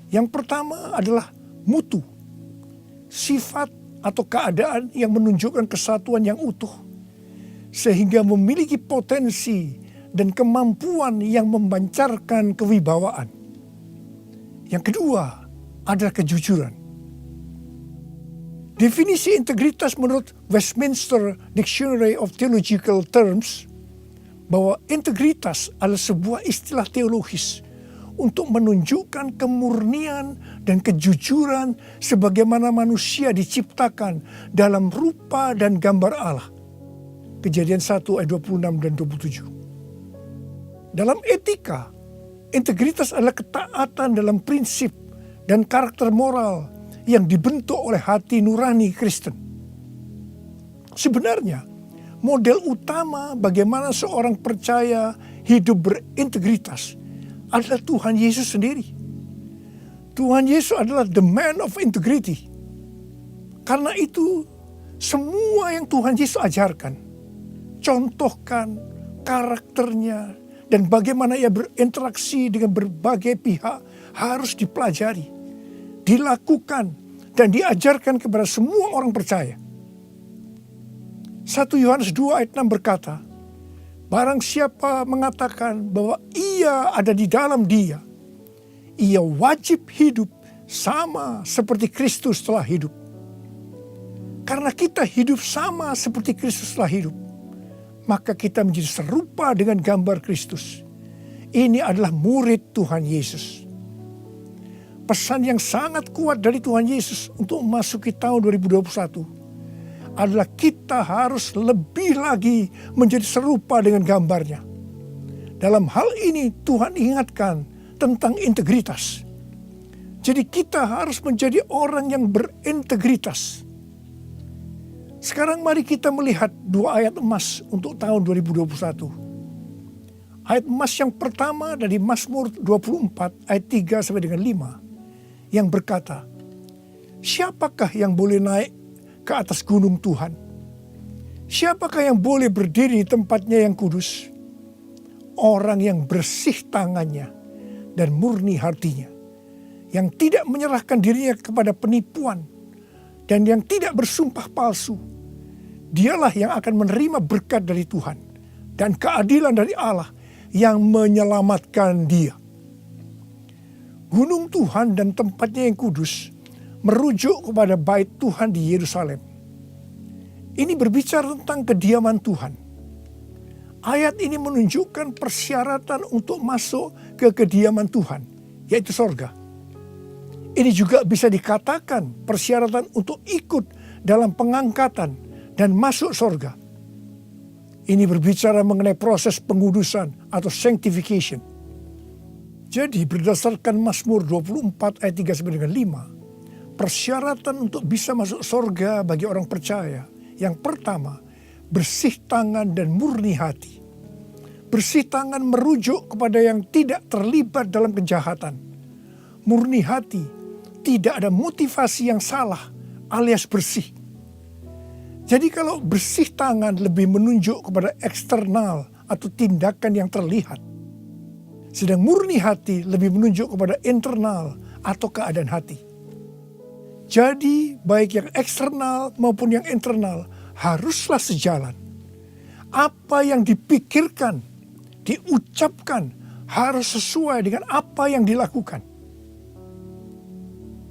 yang pertama adalah mutu, sifat atau keadaan yang menunjukkan kesatuan yang utuh, sehingga memiliki potensi dan kemampuan yang memancarkan kewibawaan. Yang kedua adalah kejujuran. Definisi integritas menurut Westminster Dictionary of Theological Terms, bahwa integritas adalah sebuah istilah teologis untuk menunjukkan kemurnian dan kejujuran sebagaimana manusia diciptakan dalam rupa dan gambar Allah. Kejadian 1 ayat 26 dan 27. Dalam etika, integritas adalah ketaatan dalam prinsip dan karakter moral yang dibentuk oleh hati nurani Kristen. Sebenarnya, model utama bagaimana seorang percaya hidup berintegritas adalah Tuhan Yesus sendiri. Tuhan Yesus adalah the man of integrity. Karena itu, semua yang Tuhan Yesus ajarkan, contohkan karakternya, dan bagaimana ia berinteraksi dengan berbagai pihak harus dipelajari, dilakukan, dan diajarkan kepada semua orang percaya. 1 Yohanes 2 ayat 6 berkata, barang siapa mengatakan bahwa ia ada di dalam dia, ia wajib hidup sama seperti Kristus telah hidup. Karena kita hidup sama seperti Kristus telah hidup, maka kita menjadi serupa dengan gambar Kristus. Ini adalah murid Tuhan Yesus. Pesan yang sangat kuat dari Tuhan Yesus untuk memasuki tahun 2021 adalah kita harus lebih lagi menjadi serupa dengan gambarnya. Dalam hal ini Tuhan ingatkan tentang integritas. Jadi kita harus menjadi orang yang berintegritas. Sekarang mari kita melihat 2 ayat emas untuk tahun 2021. Ayat emas yang pertama dari Mazmur 24 ayat 3 sampai dengan 5 yang berkata, siapakah yang boleh naik ke atas gunung Tuhan? Siapakah yang boleh berdiri di tempatnya yang kudus? Orang yang bersih tangannya dan murni hatinya, yang tidak menyerahkan dirinya kepada penipuan dan yang tidak bersumpah palsu. Dialah yang akan menerima berkat dari Tuhan dan keadilan dari Allah yang menyelamatkan dia. Gunung Tuhan dan tempatnya yang kudus merujuk kepada bait Tuhan di Yerusalem. Ini berbicara tentang kediaman Tuhan. Ayat ini menunjukkan persyaratan untuk masuk ke kediaman Tuhan, yaitu sorga. Ini juga bisa dikatakan persyaratan untuk ikut dalam pengangkatan dan masuk sorga. Ini berbicara mengenai proses pengudusan atau sanctification. Jadi berdasarkan Mazmur 24 ayat 3 sampai dengan 5, persyaratan untuk bisa masuk sorga bagi orang percaya, yang pertama, bersih tangan dan murni hati. Bersih tangan merujuk kepada yang tidak terlibat dalam kejahatan. Murni hati, tidak ada motivasi yang salah alias bersih. Jadi kalau bersih tangan lebih menunjuk kepada eksternal atau tindakan yang terlihat. Sedang murni hati lebih menunjuk kepada internal atau keadaan hati. Jadi baik yang eksternal maupun yang internal haruslah sejalan. Apa yang dipikirkan, diucapkan harus sesuai dengan apa yang dilakukan.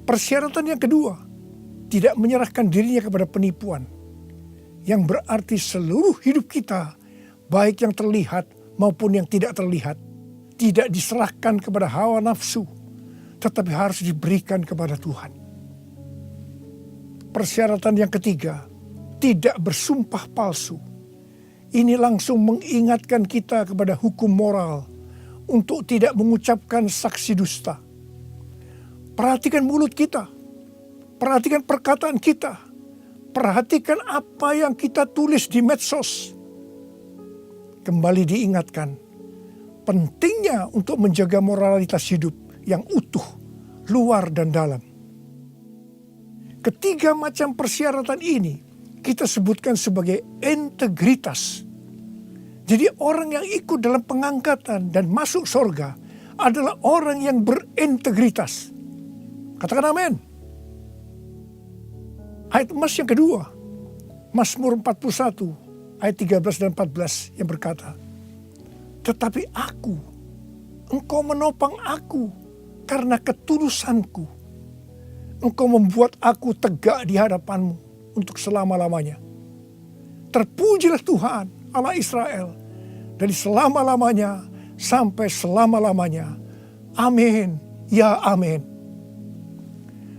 Persyaratan yang kedua, tidak menyerahkan dirinya kepada penipuan. Yang berarti seluruh hidup kita, baik yang terlihat maupun yang tidak terlihat, tidak diserahkan kepada hawa nafsu, tetapi harus diberikan kepada Tuhan. Persyaratan yang ketiga, tidak bersumpah palsu. Ini langsung mengingatkan kita kepada hukum moral untuk tidak mengucapkan saksi dusta. Perhatikan mulut kita, perhatikan perkataan kita, perhatikan apa yang kita tulis di medsos. Kembali diingatkan, pentingnya untuk menjaga moralitas hidup yang utuh, luar dan dalam. Ketiga macam persyaratan ini kita sebutkan sebagai integritas. Jadi orang yang ikut dalam pengangkatan dan masuk surga adalah orang yang berintegritas. Katakan amin. Ayat emas yang kedua, Mazmur 41 ayat 13 dan 14 yang berkata, tetapi aku, engkau menopang aku karena ketulusanku. Engkau membuat aku tegak di hadapanmu untuk selama-lamanya. Terpujilah Tuhan Allah Israel dari selama-lamanya sampai selama-lamanya. Amin, ya amin.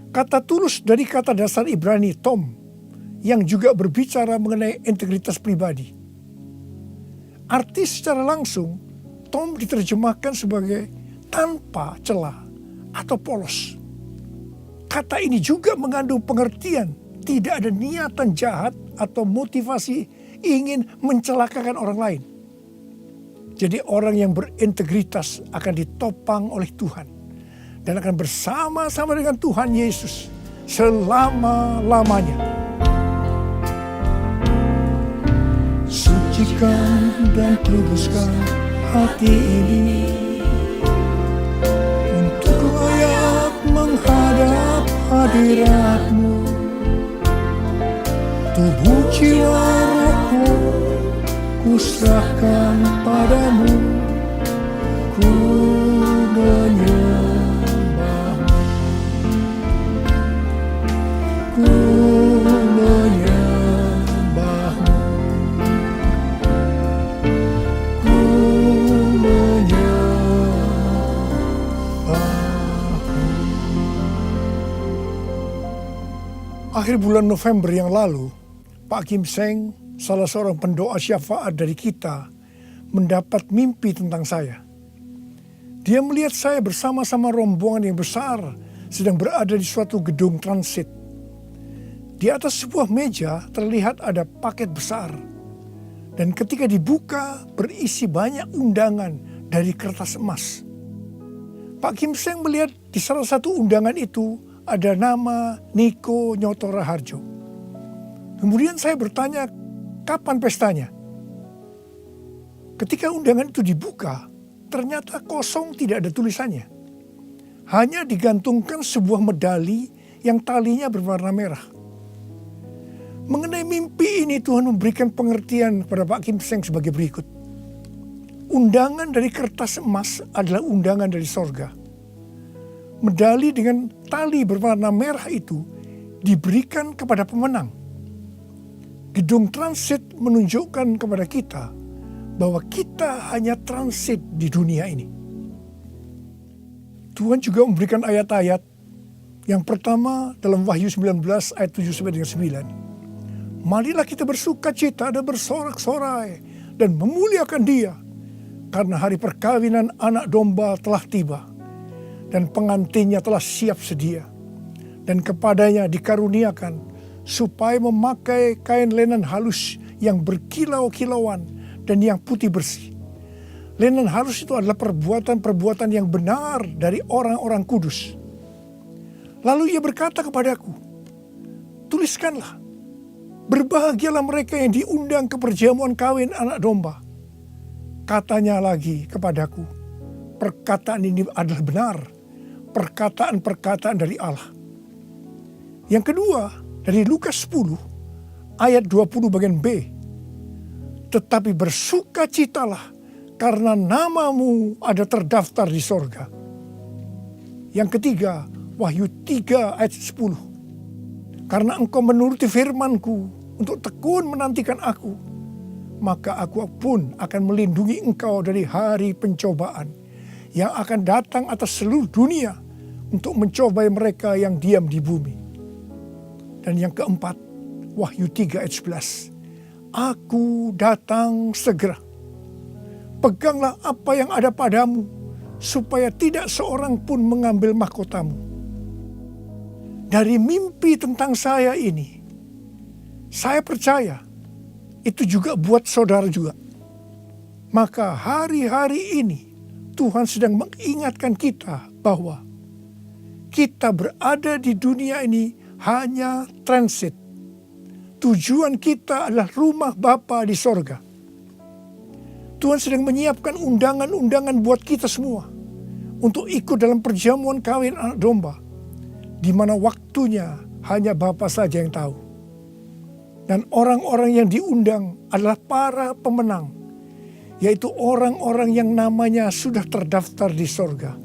Kata tulus dari kata dasar Ibrani tom yang juga berbicara mengenai integritas pribadi. Arti secara langsung, tom diterjemahkan sebagai tanpa celah atau polos. kata ini juga mengandung pengertian tidak ada niatan jahat atau motivasi ingin mencelakakan orang lain. Jadi orang yang berintegritas akan ditopang oleh Tuhan dan akan bersama-sama dengan Tuhan Yesus selama-lamanya. Sucikan dan kuduskan hati ini untuk layak menghadap hadirat-Mu. Tubuh jiwa rohku kuserahkan padamu, ku menyembahmu, ku menyembahmu, ku menyembahmu. Akhir bulan November yang lalu, Pak Kim Seng, salah seorang pendoa syafaat dari kita, mendapat mimpi tentang saya. Dia melihat saya bersama-sama rombongan yang besar sedang berada di suatu gedung transit. Di atas sebuah meja terlihat ada paket besar. Dan ketika dibuka berisi banyak undangan dari kertas emas. Pak Kim Seng melihat di salah satu undangan itu ada nama Niko Nyoto Raharjo. Kemudian saya bertanya, kapan pestanya? Ketika undangan itu dibuka, ternyata kosong, tidak ada tulisannya. Hanya digantungkan sebuah medali yang talinya berwarna merah. Mengenai mimpi ini, Tuhan memberikan pengertian kepada Pak Kim Seng sebagai berikut. Undangan dari kertas emas adalah undangan dari sorga. Medali dengan tali berwarna merah itu diberikan kepada pemenang. Gedung transit menunjukkan kepada kita bahwa kita hanya transit di dunia ini. Tuhan juga memberikan ayat-ayat. Yang pertama dalam Wahyu 19 ayat 7-9. Marilah kita bersuka cita dan bersorak-sorai dan memuliakan Dia, karena hari perkawinan anak domba telah tiba dan pengantinnya telah siap sedia, dan kepadanya dikaruniakan supaya memakai kain lenan halus yang berkilau-kilauan dan yang putih bersih. Lenan halus itu adalah perbuatan-perbuatan yang benar dari orang-orang kudus. Lalu ia berkata kepadaku, tuliskanlah, berbahagialah mereka yang diundang ke perjamuan kawin anak domba. Katanya lagi kepadaku, perkataan ini adalah benar, perkataan-perkataan dari Allah. Yang kedua, dari Lukas 10 ayat 20 bagian B. Tetapi bersukacitalah karena namamu ada terdaftar di sorga. Yang ketiga, Wahyu 3 ayat 10. Karena engkau menuruti firmanku untuk tekun menantikan aku, maka aku pun akan melindungi engkau dari hari pencobaan yang akan datang atas seluruh dunia untuk mencobai mereka yang diam di bumi. Dan yang keempat, Wahyu 3 ayat 11. Aku datang segera. Peganglah apa yang ada padamu, supaya tidak seorang pun mengambil mahkotamu. Dari mimpi tentang saya ini, saya percaya itu juga buat saudara juga. Maka hari-hari ini Tuhan sedang mengingatkan kita bahwa kita berada di dunia ini hanya transit. Tujuan kita adalah rumah Bapa di sorga. Tuhan sedang menyiapkan undangan-undangan buat kita semua untuk ikut dalam perjamuan kawin anak domba, di mana waktunya hanya Bapa saja yang tahu. Dan orang-orang yang diundang adalah para pemenang, yaitu orang-orang yang namanya sudah terdaftar di sorga.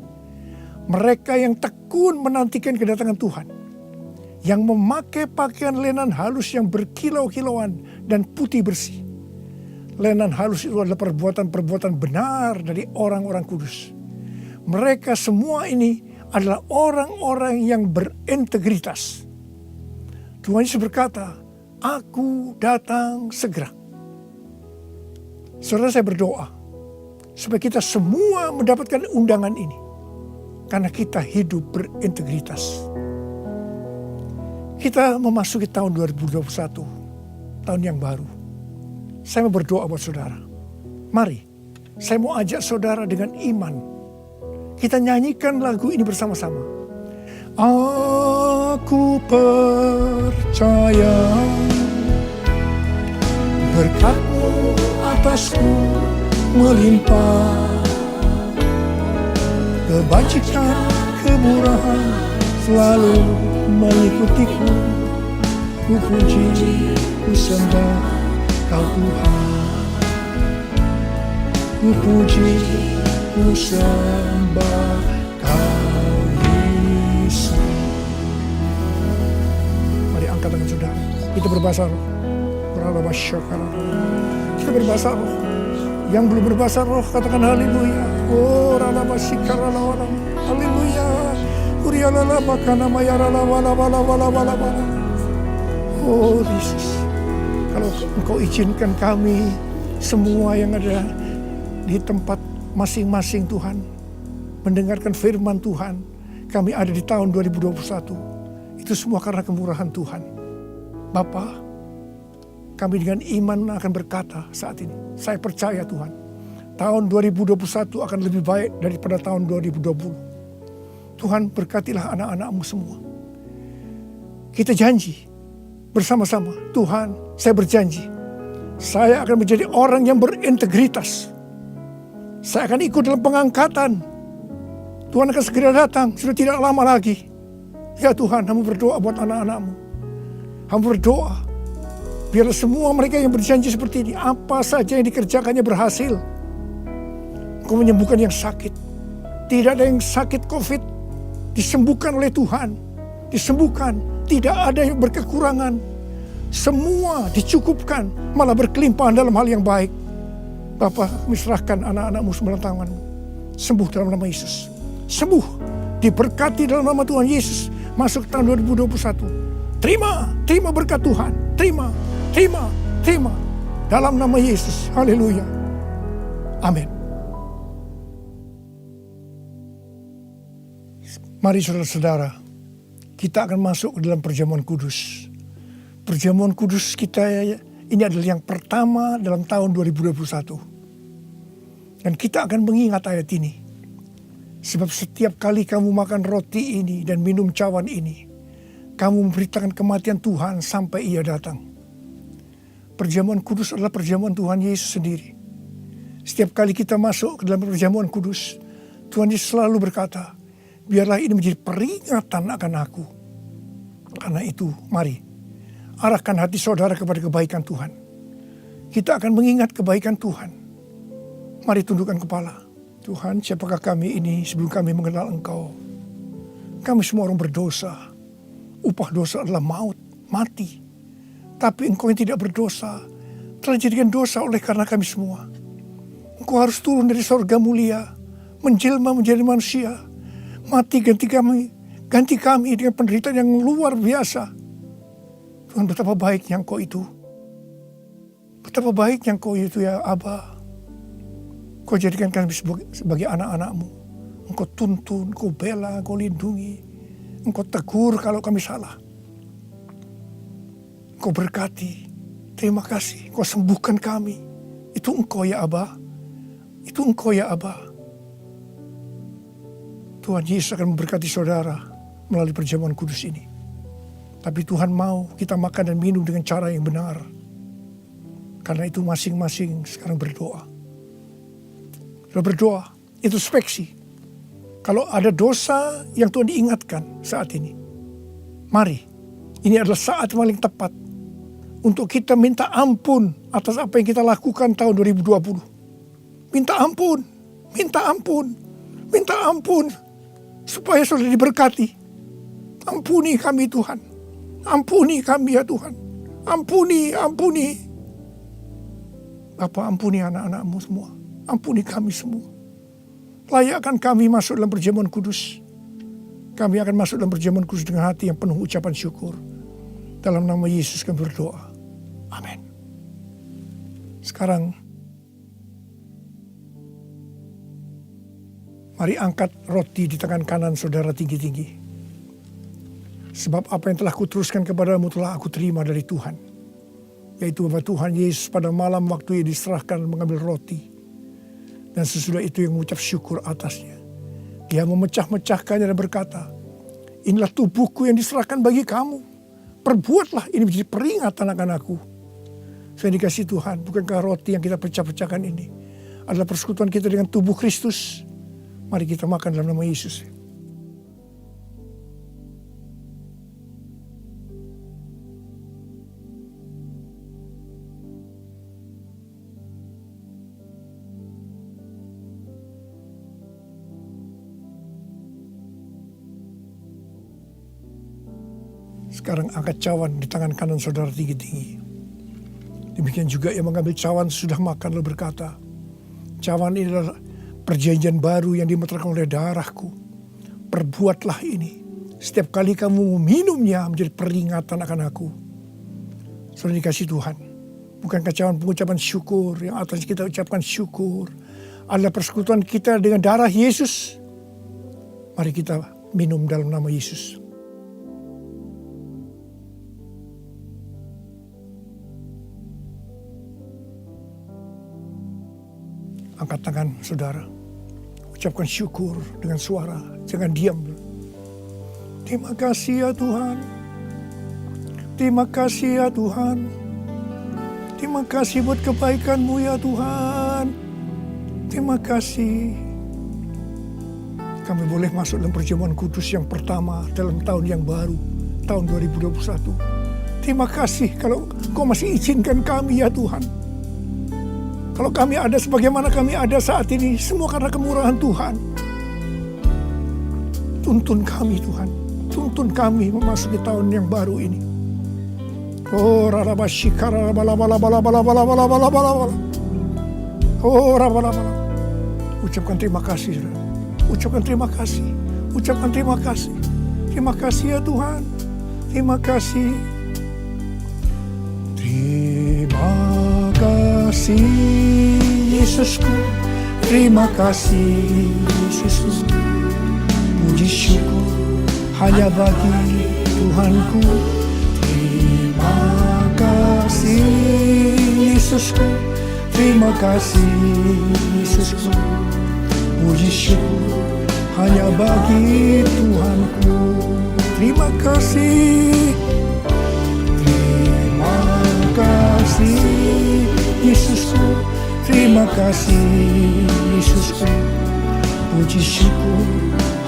Mereka yang tekun menantikan kedatangan Tuhan, yang memakai pakaian lenan halus yang berkilau-kilauan dan putih bersih. Lenan halus itu adalah perbuatan-perbuatan benar dari orang-orang kudus. Mereka semua ini adalah orang-orang yang berintegritas. Tuhan Yesus berkata, aku datang segera. Saudara, saya berdoa supaya kita semua mendapatkan undangan ini, karena kita hidup berintegritas. Kita memasuki tahun 2021, tahun yang baru. Saya mau berdoa buat saudara. Mari, saya mau ajak saudara dengan iman. Kita nyanyikan lagu ini bersama-sama. Aku percaya berkat-Mu atasku melimpah, kebajikan, kemurahan selalu mengikutiku. Ku puji, ku sembah Kau Tuhan. Ku puji, ku sembah Kau Yesus. Mari angkat tangan saudara. Kita berbahasa roh. Kita berbahasa roh. Yang belum berbahasa roh katakan haleluya. Oh ralabasikaralah. Haleluya. Urialala bakana mayarala wala wala wala wala wala. Oh Yesus. Kalau Engkau izinkan kami semua yang ada di tempat masing-masing Tuhan mendengarkan firman Tuhan, kami ada di tahun 2021. Itu semua karena kemurahan Tuhan. Bapa, kami dengan iman akan berkata saat ini, saya percaya Tuhan, tahun 2021 akan lebih baik daripada tahun 2020. Tuhan berkatilah anak-anak-Mu semua. Kita janji bersama-sama, Tuhan, saya berjanji, saya akan menjadi orang yang berintegritas. Saya akan ikut dalam pengangkatan. Tuhan akan segera datang, sudah tidak lama lagi. Ya Tuhan, hamba berdoa buat anak-anak-Mu. Hamba berdoa, biarlah semua mereka yang berjanji seperti ini, apa saja yang dikerjakannya berhasil. Engkau menyembuhkan yang sakit. Tidak ada yang sakit COVID, disembuhkan oleh Tuhan. Disembuhkan, tidak ada yang berkekurangan. Semua dicukupkan, malah berkelimpahan dalam hal yang baik. Bapa, serahkan anak-anak-Mu sembilan tangan-Mu. Sembuh dalam nama Yesus. Sembuh, diberkati dalam nama Tuhan Yesus. Masuk tahun 2021. Terima berkat Tuhan. Terima. Dalam nama Yesus. Haleluya. Amin. Mari saudara-saudara, kita akan masuk ke dalam perjamuan kudus. Perjamuan kudus kita ini adalah yang pertama dalam tahun 2021. Dan kita akan mengingat ayat ini. Sebab setiap kali kamu makan roti ini dan minum cawan ini, kamu memberitakan kematian Tuhan sampai Ia datang. Perjamuan kudus adalah perjamuan Tuhan Yesus sendiri. Setiap kali kita masuk ke dalam perjamuan kudus, Tuhan Yesus selalu berkata, biarlah ini menjadi peringatan akan aku. Karena itu, mari arahkan hati saudara kepada kebaikan Tuhan. Kita akan mengingat kebaikan Tuhan. Mari tundukkan kepala. Tuhan, siapakah kami ini sebelum kami mengenal Engkau? Kami semua orang berdosa. Upah dosa adalah maut, mati. Tapi Engkau yang tidak berdosa telah dijadikan dosa oleh karena kami semua. Engkau harus turun dari sorga mulia, menjelma menjadi manusia, mati ganti kami dengan penderitaan yang luar biasa. Tuhan, betapa baiknya Engkau itu. Betapa baiknya Engkau itu ya Aba. Kau jadikan kami sebagai anak-anak-Mu. Engkau tuntun, Engkau bela, Engkau lindungi. Engkau tegur kalau kami salah. Engkau berkati. Terima kasih. Engkau sembuhkan kami. Itu Engkau ya Aba. Itu Engkau ya Aba. Tuhan Yesus akan memberkati saudara melalui perjamuan kudus ini. Tapi Tuhan mau kita makan dan minum dengan cara yang benar. Karena itu masing-masing sekarang berdoa. Berdoa, introspeksi. Kalau ada dosa yang Tuhan diingatkan saat ini, mari, ini adalah saat paling tepat untuk kita minta ampun atas apa yang kita lakukan tahun 2020. Minta ampun, supaya sudah diberkati. Ampuni kami Tuhan, ampuni kami ya Tuhan, ampuni. Bapa, ampuni anak-anak-Mu semua. Ampuni kami semua. Layakkan kami masuk dalam perjamuan kudus. Kami akan masuk dalam perjamuan kudus dengan hati yang penuh ucapan syukur. Dalam nama Yesus kami berdoa. Amin. Sekarang, mari angkat roti di tangan kanan saudara tinggi-tinggi. Sebab apa yang telah kuteruskan kepadamu telah aku terima dari Tuhan. Yaitu bahwa Tuhan Yesus pada malam waktu ia diserahkan mengambil roti. Dan sesudah itu yang mengucap syukur atasnya. Dia memecah-mecahkannya dan berkata, inilah tubuhku yang diserahkan bagi kamu. Perbuatlah ini menjadi peringatan akan aku. Saya dikasih Tuhan, bukankah roti yang kita pecah-pecahkan ini adalah persekutuan kita dengan tubuh Kristus? Mari kita makan dalam nama Yesus. Sekarang angkat cawan di tangan kanan saudara tinggi-tinggi. Demikian juga yang mengambil cawan sudah makan lalu berkata, cawan ini adalah perjanjian baru yang dimeteraikan oleh darahku. Perbuatlah ini. Setiap kali kamu meminumnya menjadi peringatan akan aku. Saudara dikasih Tuhan. Bukankah cawan pengucapan syukur yang atas kita ucapkan syukur adalah persekutuan kita dengan darah Yesus. Mari kita minum dalam nama Yesus. Angkat tangan saudara. Ucapkan syukur dengan suara. Jangan diam. Terima kasih ya Tuhan. Terima kasih ya Tuhan. Terima kasih buat kebaikan-Mu ya Tuhan. Terima kasih. Kami boleh masuk dalam perjamuan kudus yang pertama dalam tahun yang baru. Tahun 2021. Terima kasih kalau Kau masih izinkan kami ya Tuhan. Kalau kami ada sebagaimana kami ada saat ini, semua karena kemurahan Tuhan. Tuntun kami Tuhan, tuntun kami memasuki tahun yang baru ini. Oh rarabashikara bala. Oh rabalabala. Ucapkan terima kasih, saudara. Ucapkan terima kasih. Ucapkan terima kasih. Terima kasih ya Tuhan. Terima kasih. Terima kasih Yesusku, terima kasih Yesusku. Puji syukur hanya bagi Tuhanku. Terima kasih Yesusku, terima kasih Yesusku. Puji syukur hanya bagi Tuhanku. Terima kasih. Terima kasih Yesusku, terima kasih Yesusku. Puji syukur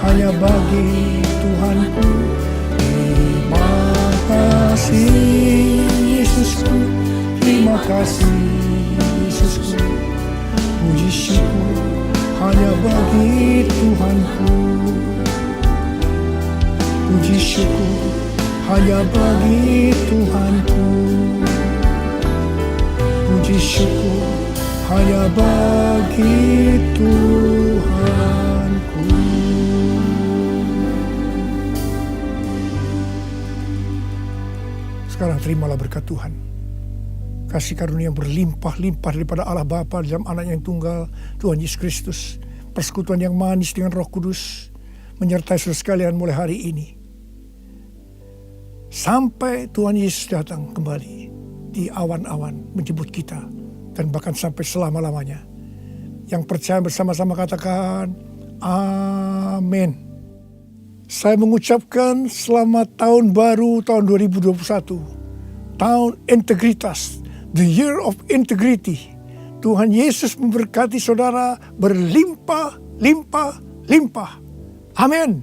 hanya bagi Tuhanku. Terima kasih Yesusku, terima kasih Yesusku. Puji syukur hanya bagi Tuhanku. Puji syukur hanya bagi Tuhanku. Puji syukur hanya bagi Tuhanku. Sekarang terimalah berkat Tuhan. Kasih karunia yang berlimpah-limpah daripada Allah Bapa dalam Anak yang tunggal, Tuhan Yesus Kristus. Persekutuan yang manis dengan Roh Kudus menyertai saudara sekalian mulai hari ini. Sampai Tuhan Yesus datang kembali di awan-awan menjemput kita. Dan bahkan sampai selama-lamanya. Yang percaya bersama-sama katakan, amin. Saya mengucapkan selamat tahun baru tahun 2021. Tahun integritas. The year of integrity. Tuhan Yesus memberkati saudara berlimpah, limpah, limpah. Amin.